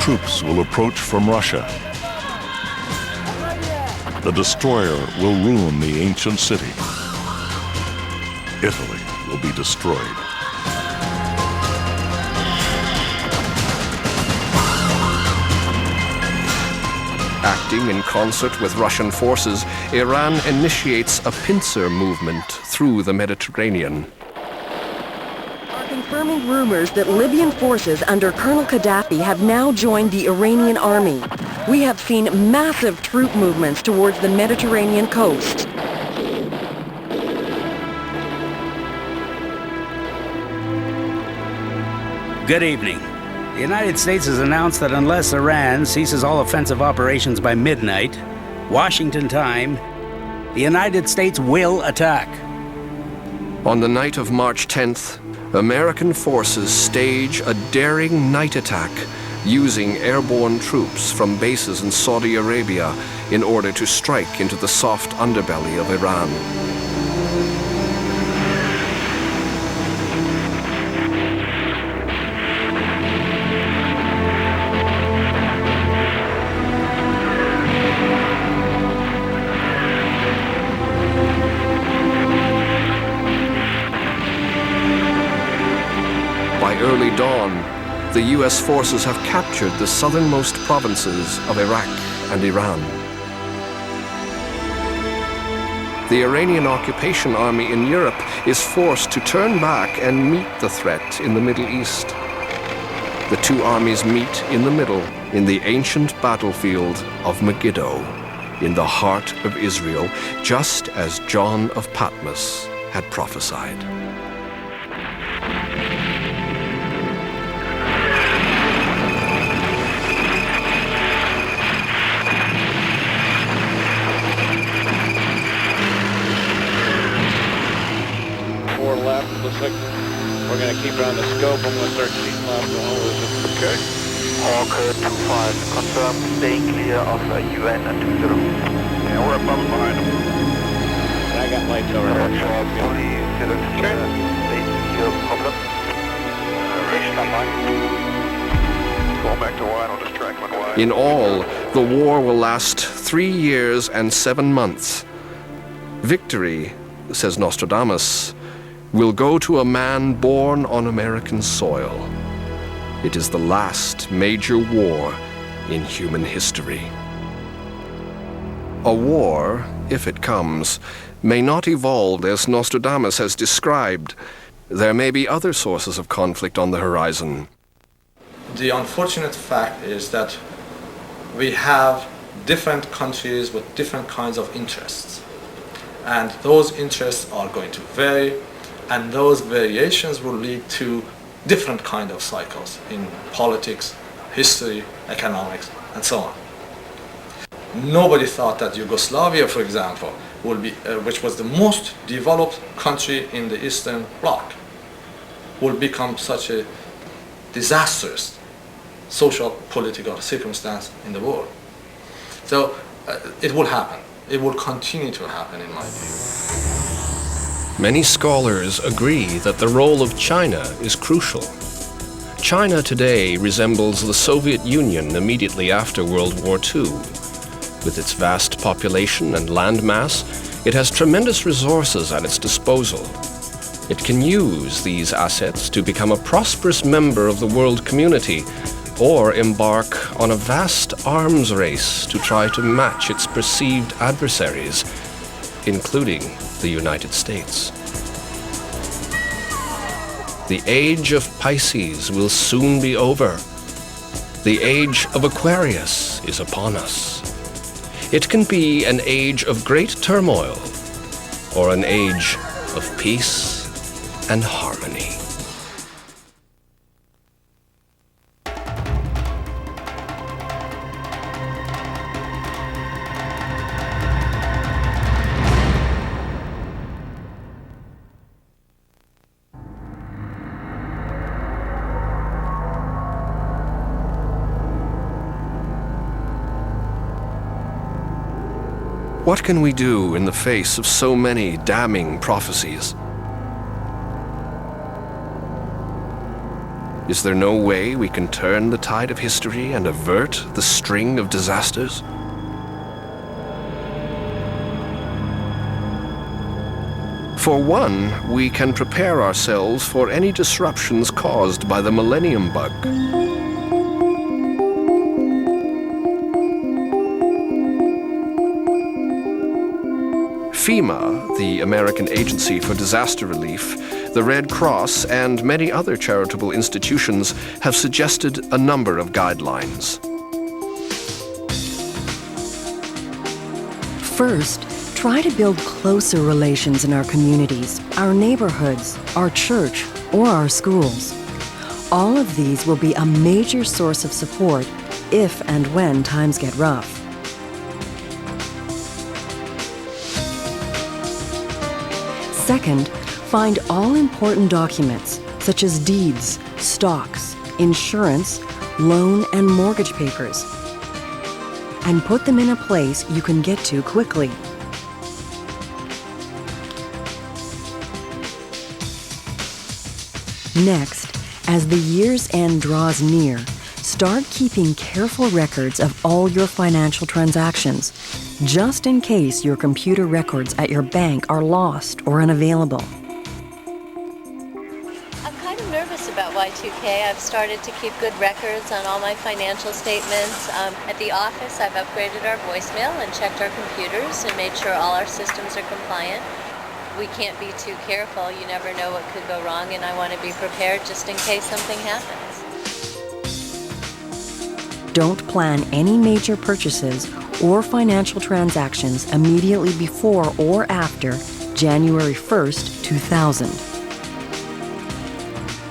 Troops will approach from Russia. The destroyer will ruin the ancient city. Italy will be destroyed. Acting in concert with Russian forces, Iran initiates a pincer movement through the Mediterranean. Are confirming rumors that Libyan forces under Colonel Gaddafi have now joined the Iranian army. We have seen massive troop movements towards the Mediterranean coast. Good evening. The United States has announced that unless Iran ceases all offensive operations by midnight, Washington time, the United States will attack. On the night of March 10th, American forces stage a daring night attack using airborne troops from bases in Saudi Arabia in order to strike into the soft underbelly of Iran. early dawn, the U.S. forces have captured the southernmost provinces of Iraq and Iran. The Iranian occupation army in Europe is forced to turn back and meet the threat in the Middle East. The two armies meet in the middle in the ancient battlefield of Megiddo, in the heart of Israel, just as John of Patmos had prophesied. Looks like we're going to keep it on the scope. I'm going to start shooting off the hose. Okay. Hawker 2-5, confirm staying clear of UN and 20. Yeah, we're above behind them. And I got lights over here. Fully clear. Your problem? Going back to wide, I'll just track one wide. In all, the war will last 3 years and 7 months. Victory, says Nostradamus, will go to a man born on American soil. It is the last major war in human history. A war, if it comes, may not evolve as Nostradamus has described. There may be other sources of conflict on the horizon. The unfortunate fact is that we have different countries with different kinds of interests. And those interests are going to vary, and those variations will lead to different kind of cycles in politics, history, economics, and so on. Nobody thought that Yugoslavia, for example, would be, which was the most developed country in the Eastern Bloc, would become such a disastrous social, political circumstance in the world. So it will happen. It will continue to happen, in my view. Many scholars agree that the role of China is crucial. China today resembles the Soviet Union immediately after World War II. With its vast population and landmass, it has tremendous resources at its disposal. It can use these assets to become a prosperous member of the world community, or embark on a vast arms race to try to match its perceived adversaries, including the United States. The age of Pisces will soon be over. The age of Aquarius is upon us. It can be an age of great turmoil, or an age of peace and harmony. What can we do in the face of so many damning prophecies? Is there no way we can turn the tide of history and avert the string of disasters? For one, we can prepare ourselves for any disruptions caused by the millennium bug. FEMA, the American Agency for Disaster Relief, the Red Cross, and many other charitable institutions have suggested a number of guidelines. First, try to build closer relations in our communities, our neighborhoods, our church, or our schools. All of these will be a major source of support if and when times get rough. Second, find all important documents, such as deeds, stocks, insurance, loan and mortgage papers, and put them in a place you can get to quickly. Next, as the year's end draws near, start keeping careful records of all your financial transactions, just in case your computer records at your bank are lost or unavailable. I'm kind of nervous about Y2K. I've started to keep good records on all my financial statements. At the office, I've upgraded our voicemail and checked our computers and made sure all our systems are compliant. We can't be too careful. You never know what could go wrong, and I want to be prepared just in case something happens. Don't plan any major purchases or financial transactions immediately before or after January 1st, 2000.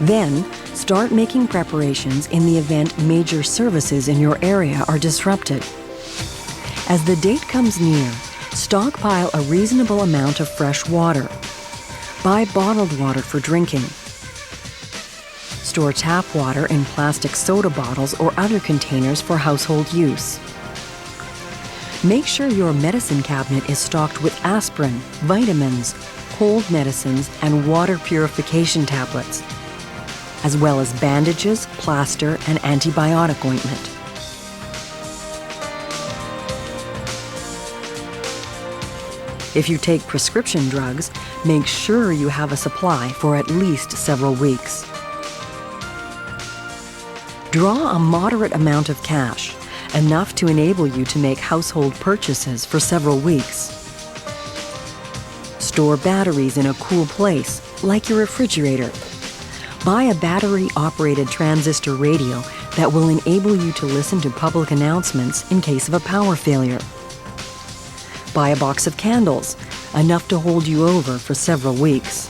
Then, start making preparations in the event major services in your area are disrupted. As the date comes near, stockpile a reasonable amount of fresh water. Buy bottled water for drinking. Store tap water in plastic soda bottles or other containers for household use. Make sure your medicine cabinet is stocked with aspirin, vitamins, cold medicines, and water purification tablets, as well as bandages, plaster, and antibiotic ointment. If you take prescription drugs, make sure you have a supply for at least several weeks. Draw a moderate amount of cash, enough to enable you to make household purchases for several weeks. Store batteries in a cool place, like your refrigerator. Buy a battery-operated transistor radio that will enable you to listen to public announcements in case of a power failure. Buy a box of candles, enough to hold you over for several weeks.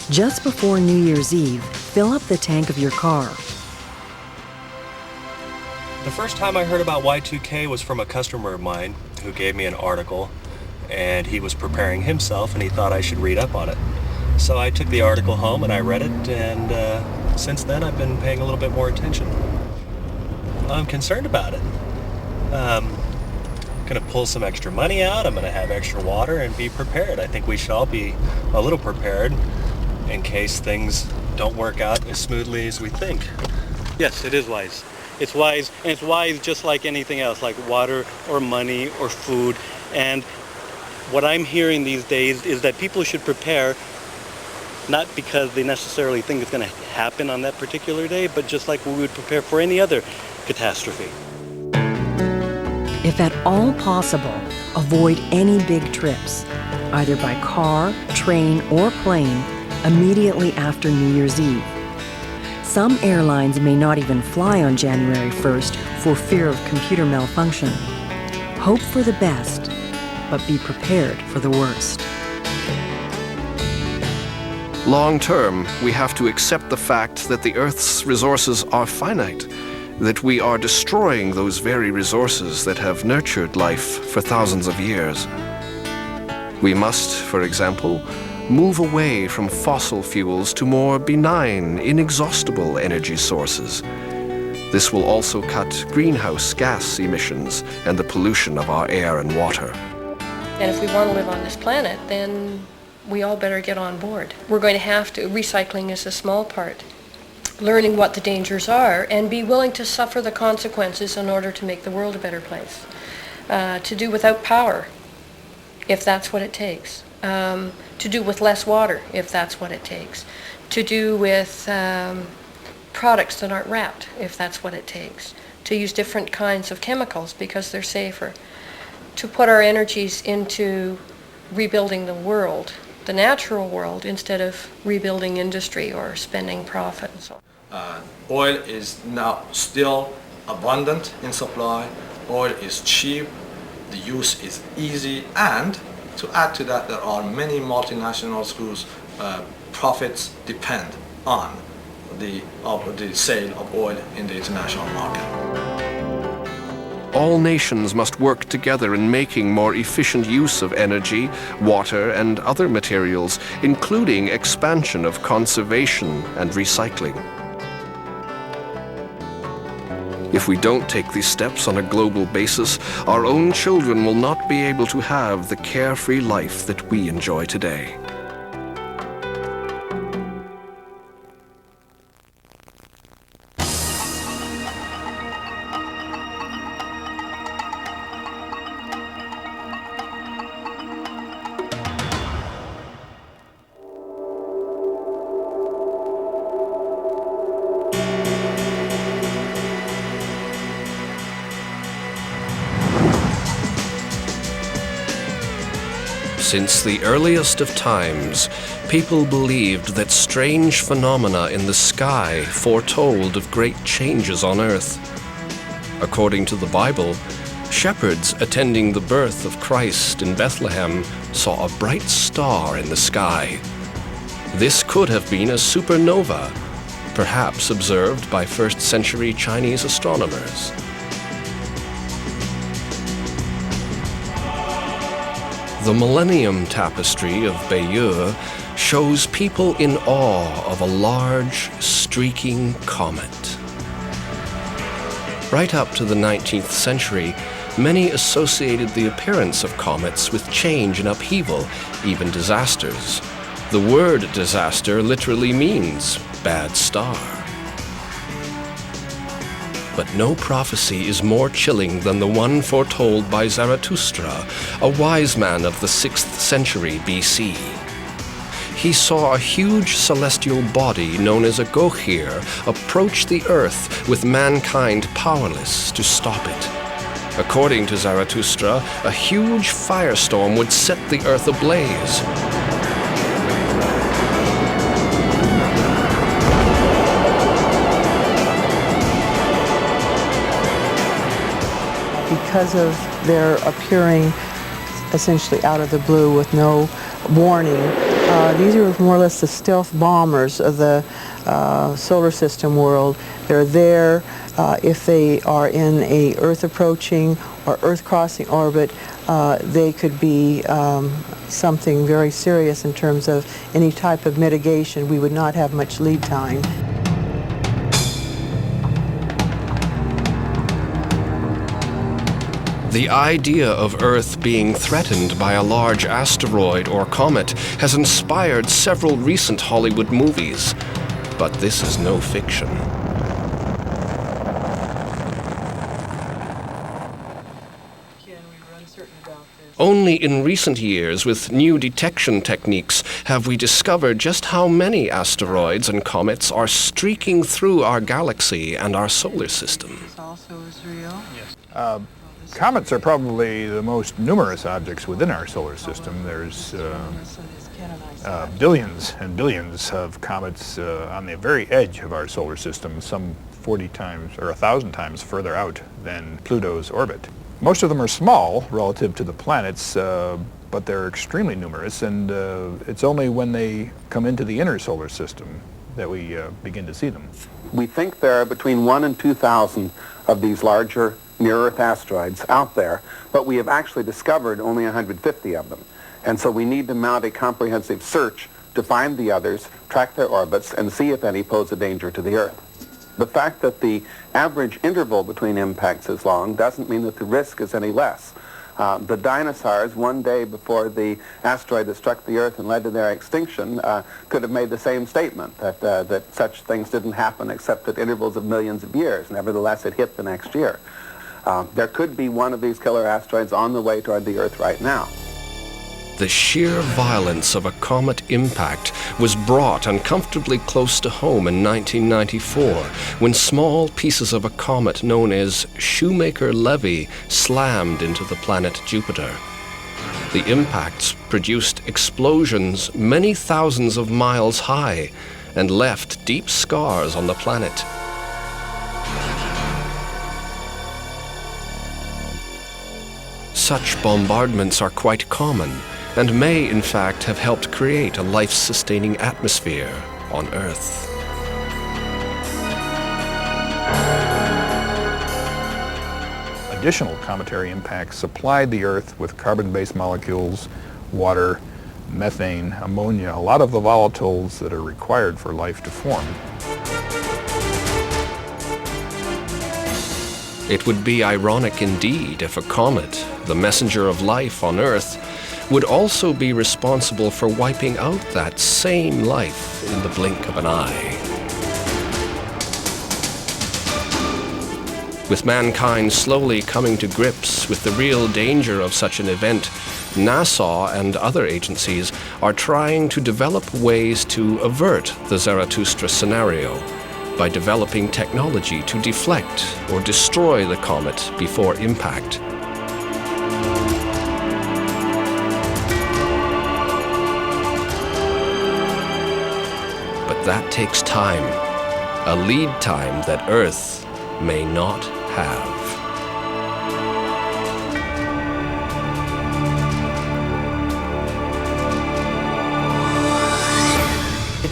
Just before New Year's Eve, fill up the tank of your car. The first time I heard about Y2K was from a customer of mine who gave me an article, and he was preparing himself and he thought I should read up on it. So I took the article home and I read it, and since then I've been paying a little bit more attention. I'm concerned about it. Going to pull some extra money out, I'm going to have extra water and be prepared. I think we should all be a little prepared in case things don't work out as smoothly as we think. Yes, it is wise. It's wise, and it's wise just like anything else, like water or money or food. And what I'm hearing these days is that people should prepare, not because they necessarily think it's going to happen on that particular day, but just like we would prepare for any other catastrophe. If at all possible, avoid any big trips, either by car, train, or plane, immediately after New Year's Eve. Some airlines may not even fly on January 1st for fear of computer malfunction. Hope for the best, but be prepared for the worst. Long term, we have to accept the fact that the Earth's resources are finite, that we are destroying those very resources that have nurtured life for thousands of years. We must, for example, move away from fossil fuels to more benign, inexhaustible energy sources. This will also cut greenhouse gas emissions and the pollution of our air and water. And if we want to live on this planet, then we all better get on board. We're going to have to, recycling is a small part, learning what the dangers are and be willing to suffer the consequences in order to make the world a better place. To do without power, if that's what it takes. To do with less water, if that's what it takes. To do with products that aren't wrapped, if that's what it takes. To use different kinds of chemicals because they're safer. To put our energies into rebuilding the world, the natural world, instead of rebuilding industry or spending profit and so on. Oil is now still abundant in supply. Oil is cheap. The use is easy, and to add to that, there are many multinationals whose profits depend on the sale of oil in the international market. All nations must work together in making more efficient use of energy, water, and other materials, including expansion of conservation and recycling. If we don't take these steps on a global basis, our own children will not be able to have the carefree life that we enjoy today. Since the earliest of times, people believed that strange phenomena in the sky foretold of great changes on earth. According to the Bible, shepherds attending the birth of Christ in Bethlehem saw a bright star in the sky. This could have been a supernova, perhaps observed by first-century Chinese astronomers. The Millennium Tapestry of Bayeux shows people in awe of a large, streaking comet. Right up to the 19th century, many associated the appearance of comets with change and upheaval, even disasters. The word disaster literally means bad star. But no prophecy is more chilling than the one foretold by Zarathustra, a wise man of the 6th century BC. He saw a huge celestial body known as a Gohir approach the earth with mankind powerless to stop it. According to Zarathustra, a huge firestorm would set the earth ablaze. Because of their appearing essentially out of the blue with no warning, these are more or less the stealth bombers of the solar system world. They're there if they are in a Earth approaching or Earth crossing orbit. They could be something very serious in terms of any type of mitigation. We would not have much lead time. The idea of Earth being threatened by a large asteroid or comet has inspired several recent Hollywood movies, but this is no fiction. Only in recent years, with new detection techniques, have we discovered just how many asteroids and comets are streaking through our galaxy and our solar system. Comets are probably the most numerous objects within our solar system. There's billions and billions of comets on the very edge of our solar system, some 40 times or 1,000 times further out than Pluto's orbit. Most of them are small relative to the planets, but they're extremely numerous, and it's only when they come into the inner solar system that we begin to see them. We think there are between 1,000 and 2,000 of these larger near-Earth asteroids out there, but we have actually discovered only 150 of them. And so we need to mount a comprehensive search to find the others, track their orbits, and see if any pose a danger to the Earth. The fact that the average interval between impacts is long doesn't mean that the risk is any less. The dinosaurs, one day before the asteroid that struck the Earth and led to their extinction, could have made the same statement, that such things didn't happen except at intervals of millions of years. Nevertheless, it hit the next year. There could be one of these killer asteroids on the way toward the Earth right now. The sheer violence of a comet impact was brought uncomfortably close to home in 1994 when small pieces of a comet known as Shoemaker-Levy slammed into the planet Jupiter. The impacts produced explosions many thousands of miles high and left deep scars on the planet. Such bombardments are quite common and may, in fact, have helped create a life-sustaining atmosphere on Earth. Additional cometary impacts supplied the Earth with carbon-based molecules, water, methane, ammonia, a lot of the volatiles that are required for life to form. It would be ironic indeed if a comet, the messenger of life on Earth, would also be responsible for wiping out that same life in the blink of an eye. With mankind slowly coming to grips with the real danger of such an event, NASA and other agencies are trying to develop ways to avert the Zarathustra scenario by developing technology to deflect or destroy the comet before impact. that takes time, a lead time that Earth may not have.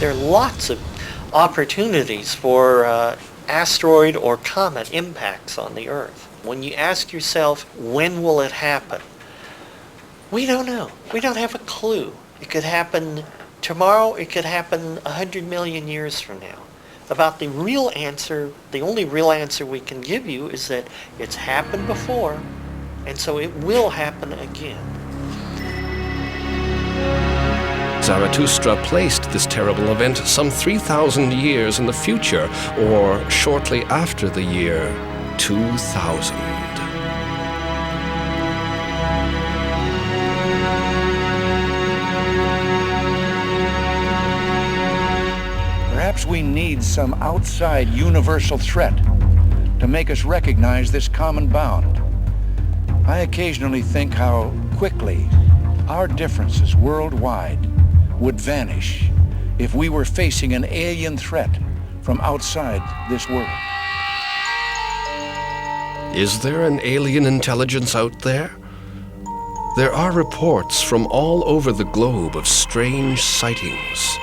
There are lots of opportunities for asteroid or comet impacts on the Earth. When you ask yourself, when will it happen? We don't know. We don't have a clue. It could happen tomorrow, it could happen 100 million years from now. About the real answer, the only real answer we can give you is that it's happened before, and so it will happen again. Zarathustra placed this terrible event some 3,000 years in the future, or shortly after the year 2000. Perhaps we need some outside universal threat to make us recognize this common bound. I occasionally think how quickly our differences worldwide would vanish if we were facing an alien threat from outside this world. Is there an alien intelligence out there? There are reports from all over the globe of strange sightings.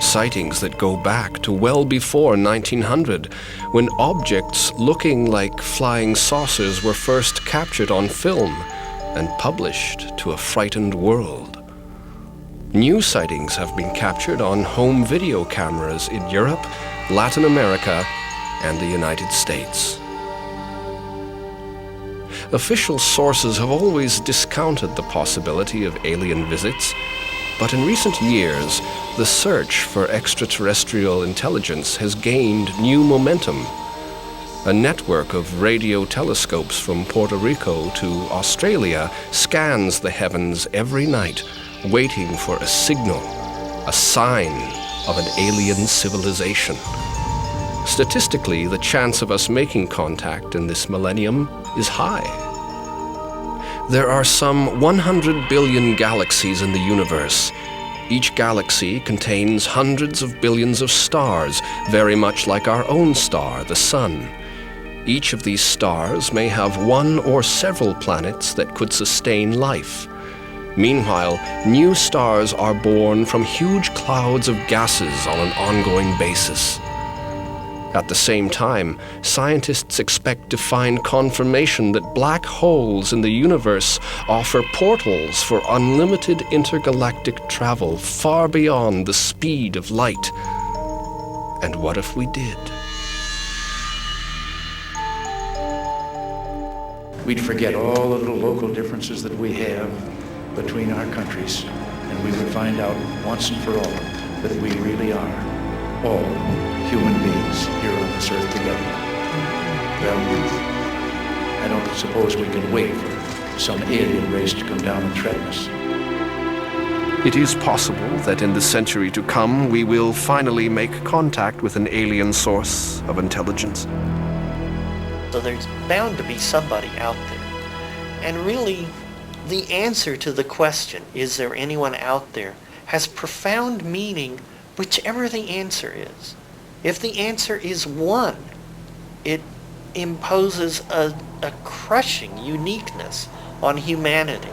Sightings that go back to well before 1900, when objects looking like flying saucers were first captured on film and published to a frightened world. New sightings have been captured on home video cameras in Europe, Latin America, and the United States. Official sources have always discounted the possibility of alien visits, but in recent years, the search for extraterrestrial intelligence has gained new momentum. A network of radio telescopes from Puerto Rico to Australia scans the heavens every night, waiting for a signal, a sign of an alien civilization. Statistically, the chance of us making contact in this millennium is high. There are some 100 billion galaxies in the universe. Each galaxy contains hundreds of billions of stars, very much like our own star, the Sun. Each of these stars may have one or several planets that could sustain life. Meanwhile, new stars are born from huge clouds of gases on an ongoing basis. At the same time, scientists expect to find confirmation that black holes in the universe offer portals for unlimited intergalactic travel far beyond the speed of light. And what if we did? We'd forget all of the local differences that we have between our countries, and we would find out once and for all that we really are all human beings here on this earth together. Well, I don't suppose we can wait for some alien race to come down and threaten us. It is possible that in the century to come, we will finally make contact with an alien source of intelligence. So there's bound to be somebody out there. And really, the answer to the question, is there anyone out there, has profound meaning whichever the answer is. If the answer is one, it imposes a crushing uniqueness on humanity.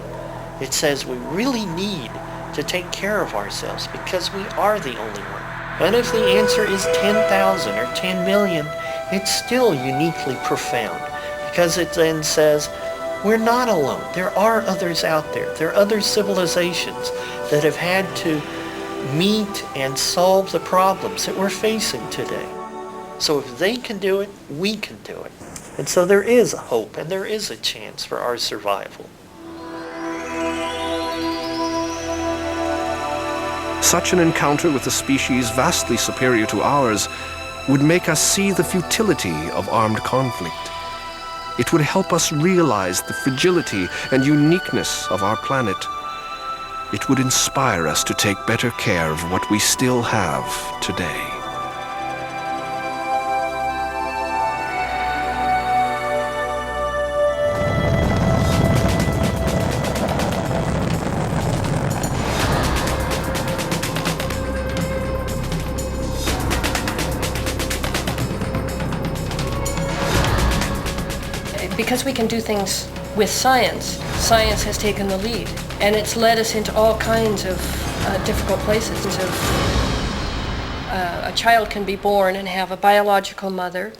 It says we really need to take care of ourselves because we are the only one. And if the answer is 10,000 or 10 million, it's still uniquely profound because it then says we're not alone. There are others out there. There are other civilizations that have had to meet and solve the problems that we're facing today. So if they can do it, we can do it. And so there is a hope and there is a chance for our survival. Such an encounter with a species vastly superior to ours would make us see the futility of armed conflict. It would help us realize the fragility and uniqueness of our planet. It would inspire us to take better care of what we still have today. because we can do things with science, science has taken the lead, and it's led us into all kinds of difficult places. A child can be born and have a biological mother,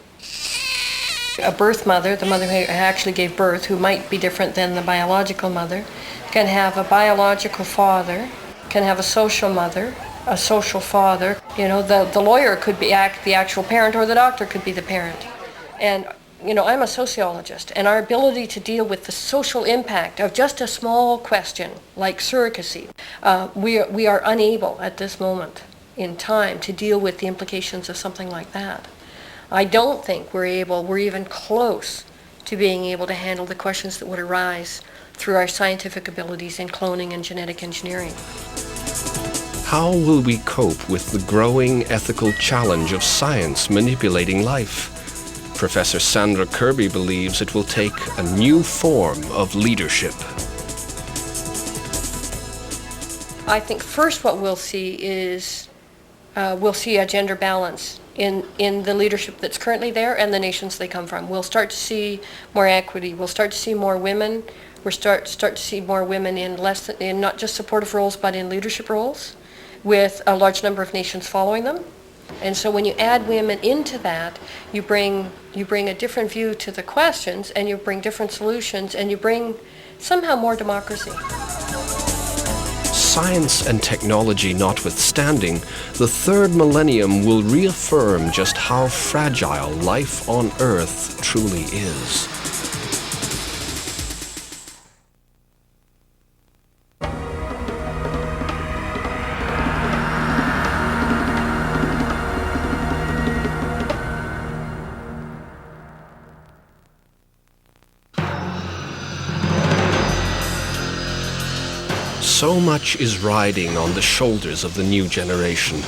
a birth mother, the mother who actually gave birth, who might be different than the biological mother, can have a biological father, can have a social mother, a social father. You know, the lawyer could be the actual parent, or the doctor could be the parent. And you know, I'm a sociologist, and our ability to deal with the social impact of just a small question like surrogacy, we are unable at this moment in time to deal with the implications of something like that. I don't think we're even close to being able to handle the questions that would arise through our scientific abilities in cloning and genetic engineering. How will we cope with the growing ethical challenge of science manipulating life? Professor Sandra Kirby believes it will take a new form of leadership. I think first what we'll see is we'll see a gender balance in the leadership that's currently there and the nations they come from. We'll start to see more equity. We'll start to see more women. We'll start to see more women in not just supportive roles but in leadership roles, with a large number of nations following them. And so when you add women into that, you bring a different view to the questions, and you bring different solutions, and you bring somehow more democracy. Science and technology notwithstanding, the third millennium will reaffirm just how fragile life on Earth truly is. So much is riding on the shoulders of the new generation.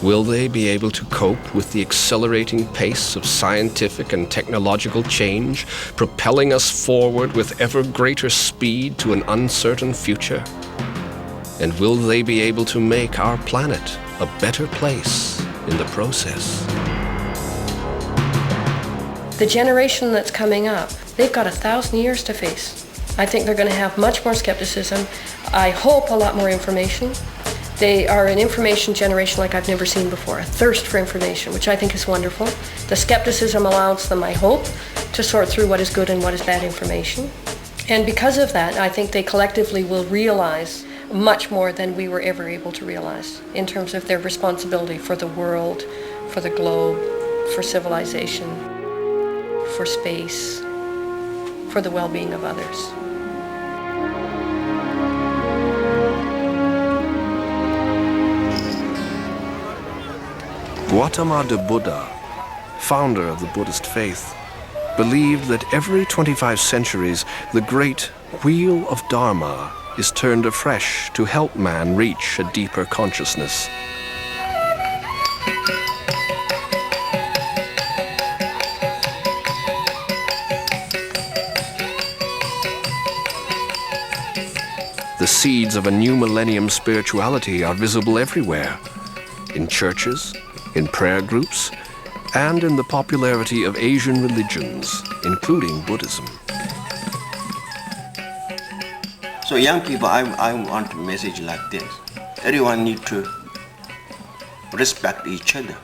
Will they be able to cope with the accelerating pace of scientific and technological change, propelling us forward with ever greater speed to an uncertain future? And will they be able to make our planet a better place in the process? The generation that's coming up, they've got 1,000 years to face. I think they're going to have much more skepticism. I hope a lot more information. They are an information generation like I've never seen before, a thirst for information, which I think is wonderful. The skepticism allows them, I hope, to sort through what is good and what is bad information. And because of that, I think they collectively will realize much more than we were ever able to realize in terms of their responsibility for the world, for the globe, for civilization, for space, for the well-being of others. Gautama the Buddha, founder of the Buddhist faith, believed that every 25 centuries the great wheel of Dharma is turned afresh to help man reach a deeper consciousness. The seeds of a new millennium spirituality are visible everywhere, in churches, in prayer groups, and in the popularity of Asian religions, including Buddhism. So young people, I want a message like this. Everyone needs to respect each other.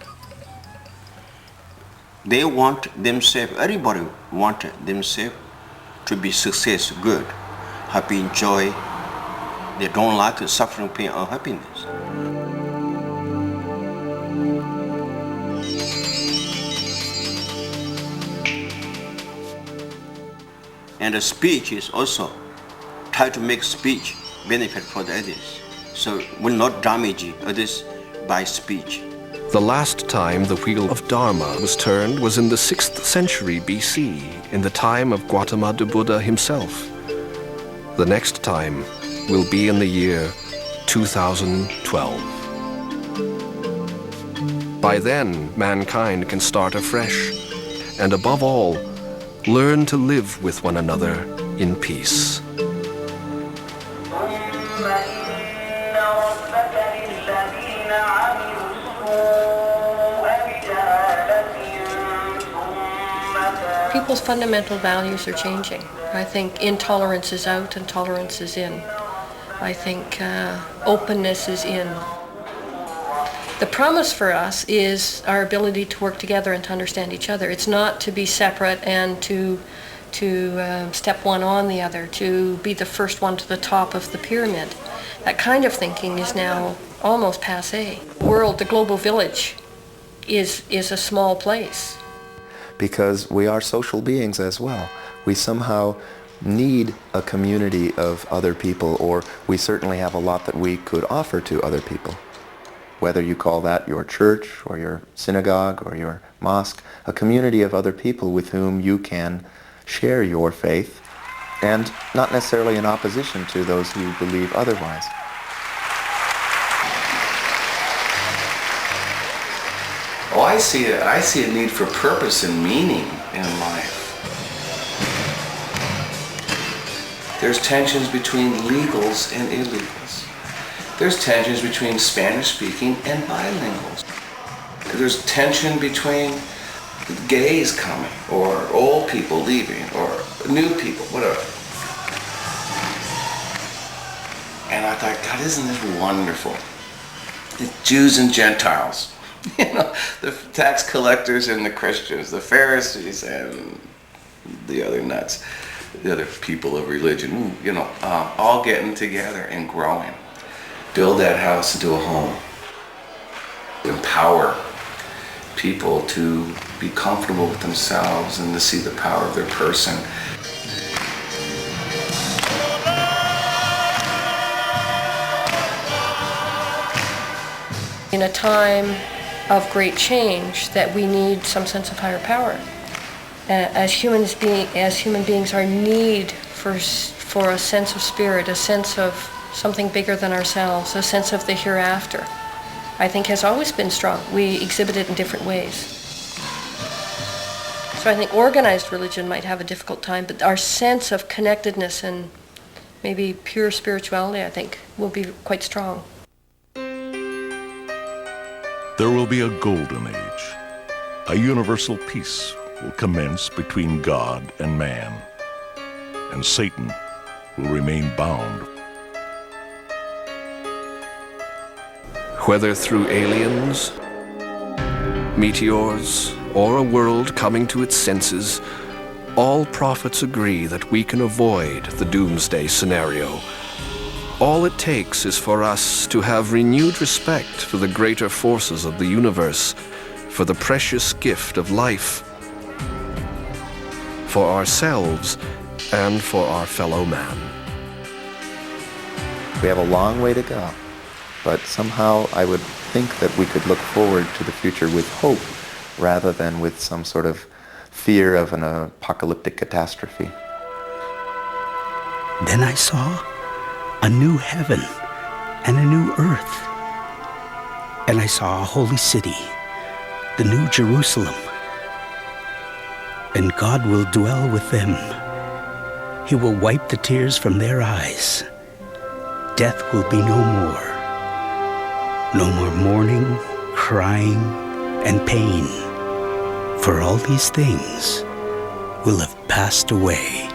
They want themselves, everybody wants themselves to be success, good, happy, joy. They don't like the suffering, pain, or happiness. And the speech is also try to make speech benefit for the others, so will not damage others by speech. The last time the wheel of Dharma was turned was in the 6th century BC, in the time of Gautama the Buddha himself. The next time will be in the year 2012. By then, mankind can start afresh, and above all, learn to live with one another in peace. ثم People's fundamental values are changing. I think intolerance is out and tolerance is in. I think openness is in. The promise for us is our ability to work together and to understand each other. It's not to be separate and to step one on the other, to be the first one to the top of the pyramid. That kind of thinking is now almost passé. The global village is a small place. Because we are social beings as well. We somehow need a community of other people, or we certainly have a lot that we could offer to other people. Whether you call that your church or your synagogue or your mosque, a community of other people with whom you can share your faith, and not necessarily in opposition to those who believe otherwise. Oh, I see a need for purpose and meaning in life. There's tensions between legals and illegals. There's tensions between Spanish-speaking and bilinguals. There's tension between gays coming, or old people leaving, or new people, whatever. And I thought, God, isn't this wonderful? The Jews and Gentiles, the tax collectors and the Christians, the Pharisees and the other nuts, the other people of religion, all getting together and growing. Build that house into a home. Empower people to be comfortable with themselves and to see the power of their person. In a time of great change, that we need some sense of higher power. As human beings, our need for a sense of spirit, a sense of something bigger than ourselves, a sense of the hereafter, I think has always been strong. We exhibit it in different ways. So I think organized religion might have a difficult time, but our sense of connectedness and maybe pure spirituality, I think, will be quite strong. There will be a golden age. A universal peace will commence between God and man, and Satan will remain bound. Whether through aliens, meteors, or a world coming to its senses, all prophets agree that we can avoid the doomsday scenario. All it takes is for us to have renewed respect for the greater forces of the universe, for the precious gift of life, for ourselves and for our fellow man. We have a long way to go, but somehow I would think that we could look forward to the future with hope rather than with some sort of fear of an apocalyptic catastrophe. Then I saw a new heaven and a new earth. And I saw a holy city, the New Jerusalem. And God will dwell with them. He will wipe the tears from their eyes. Death will be no more. No more mourning, crying, and pain. For all these things will have passed away.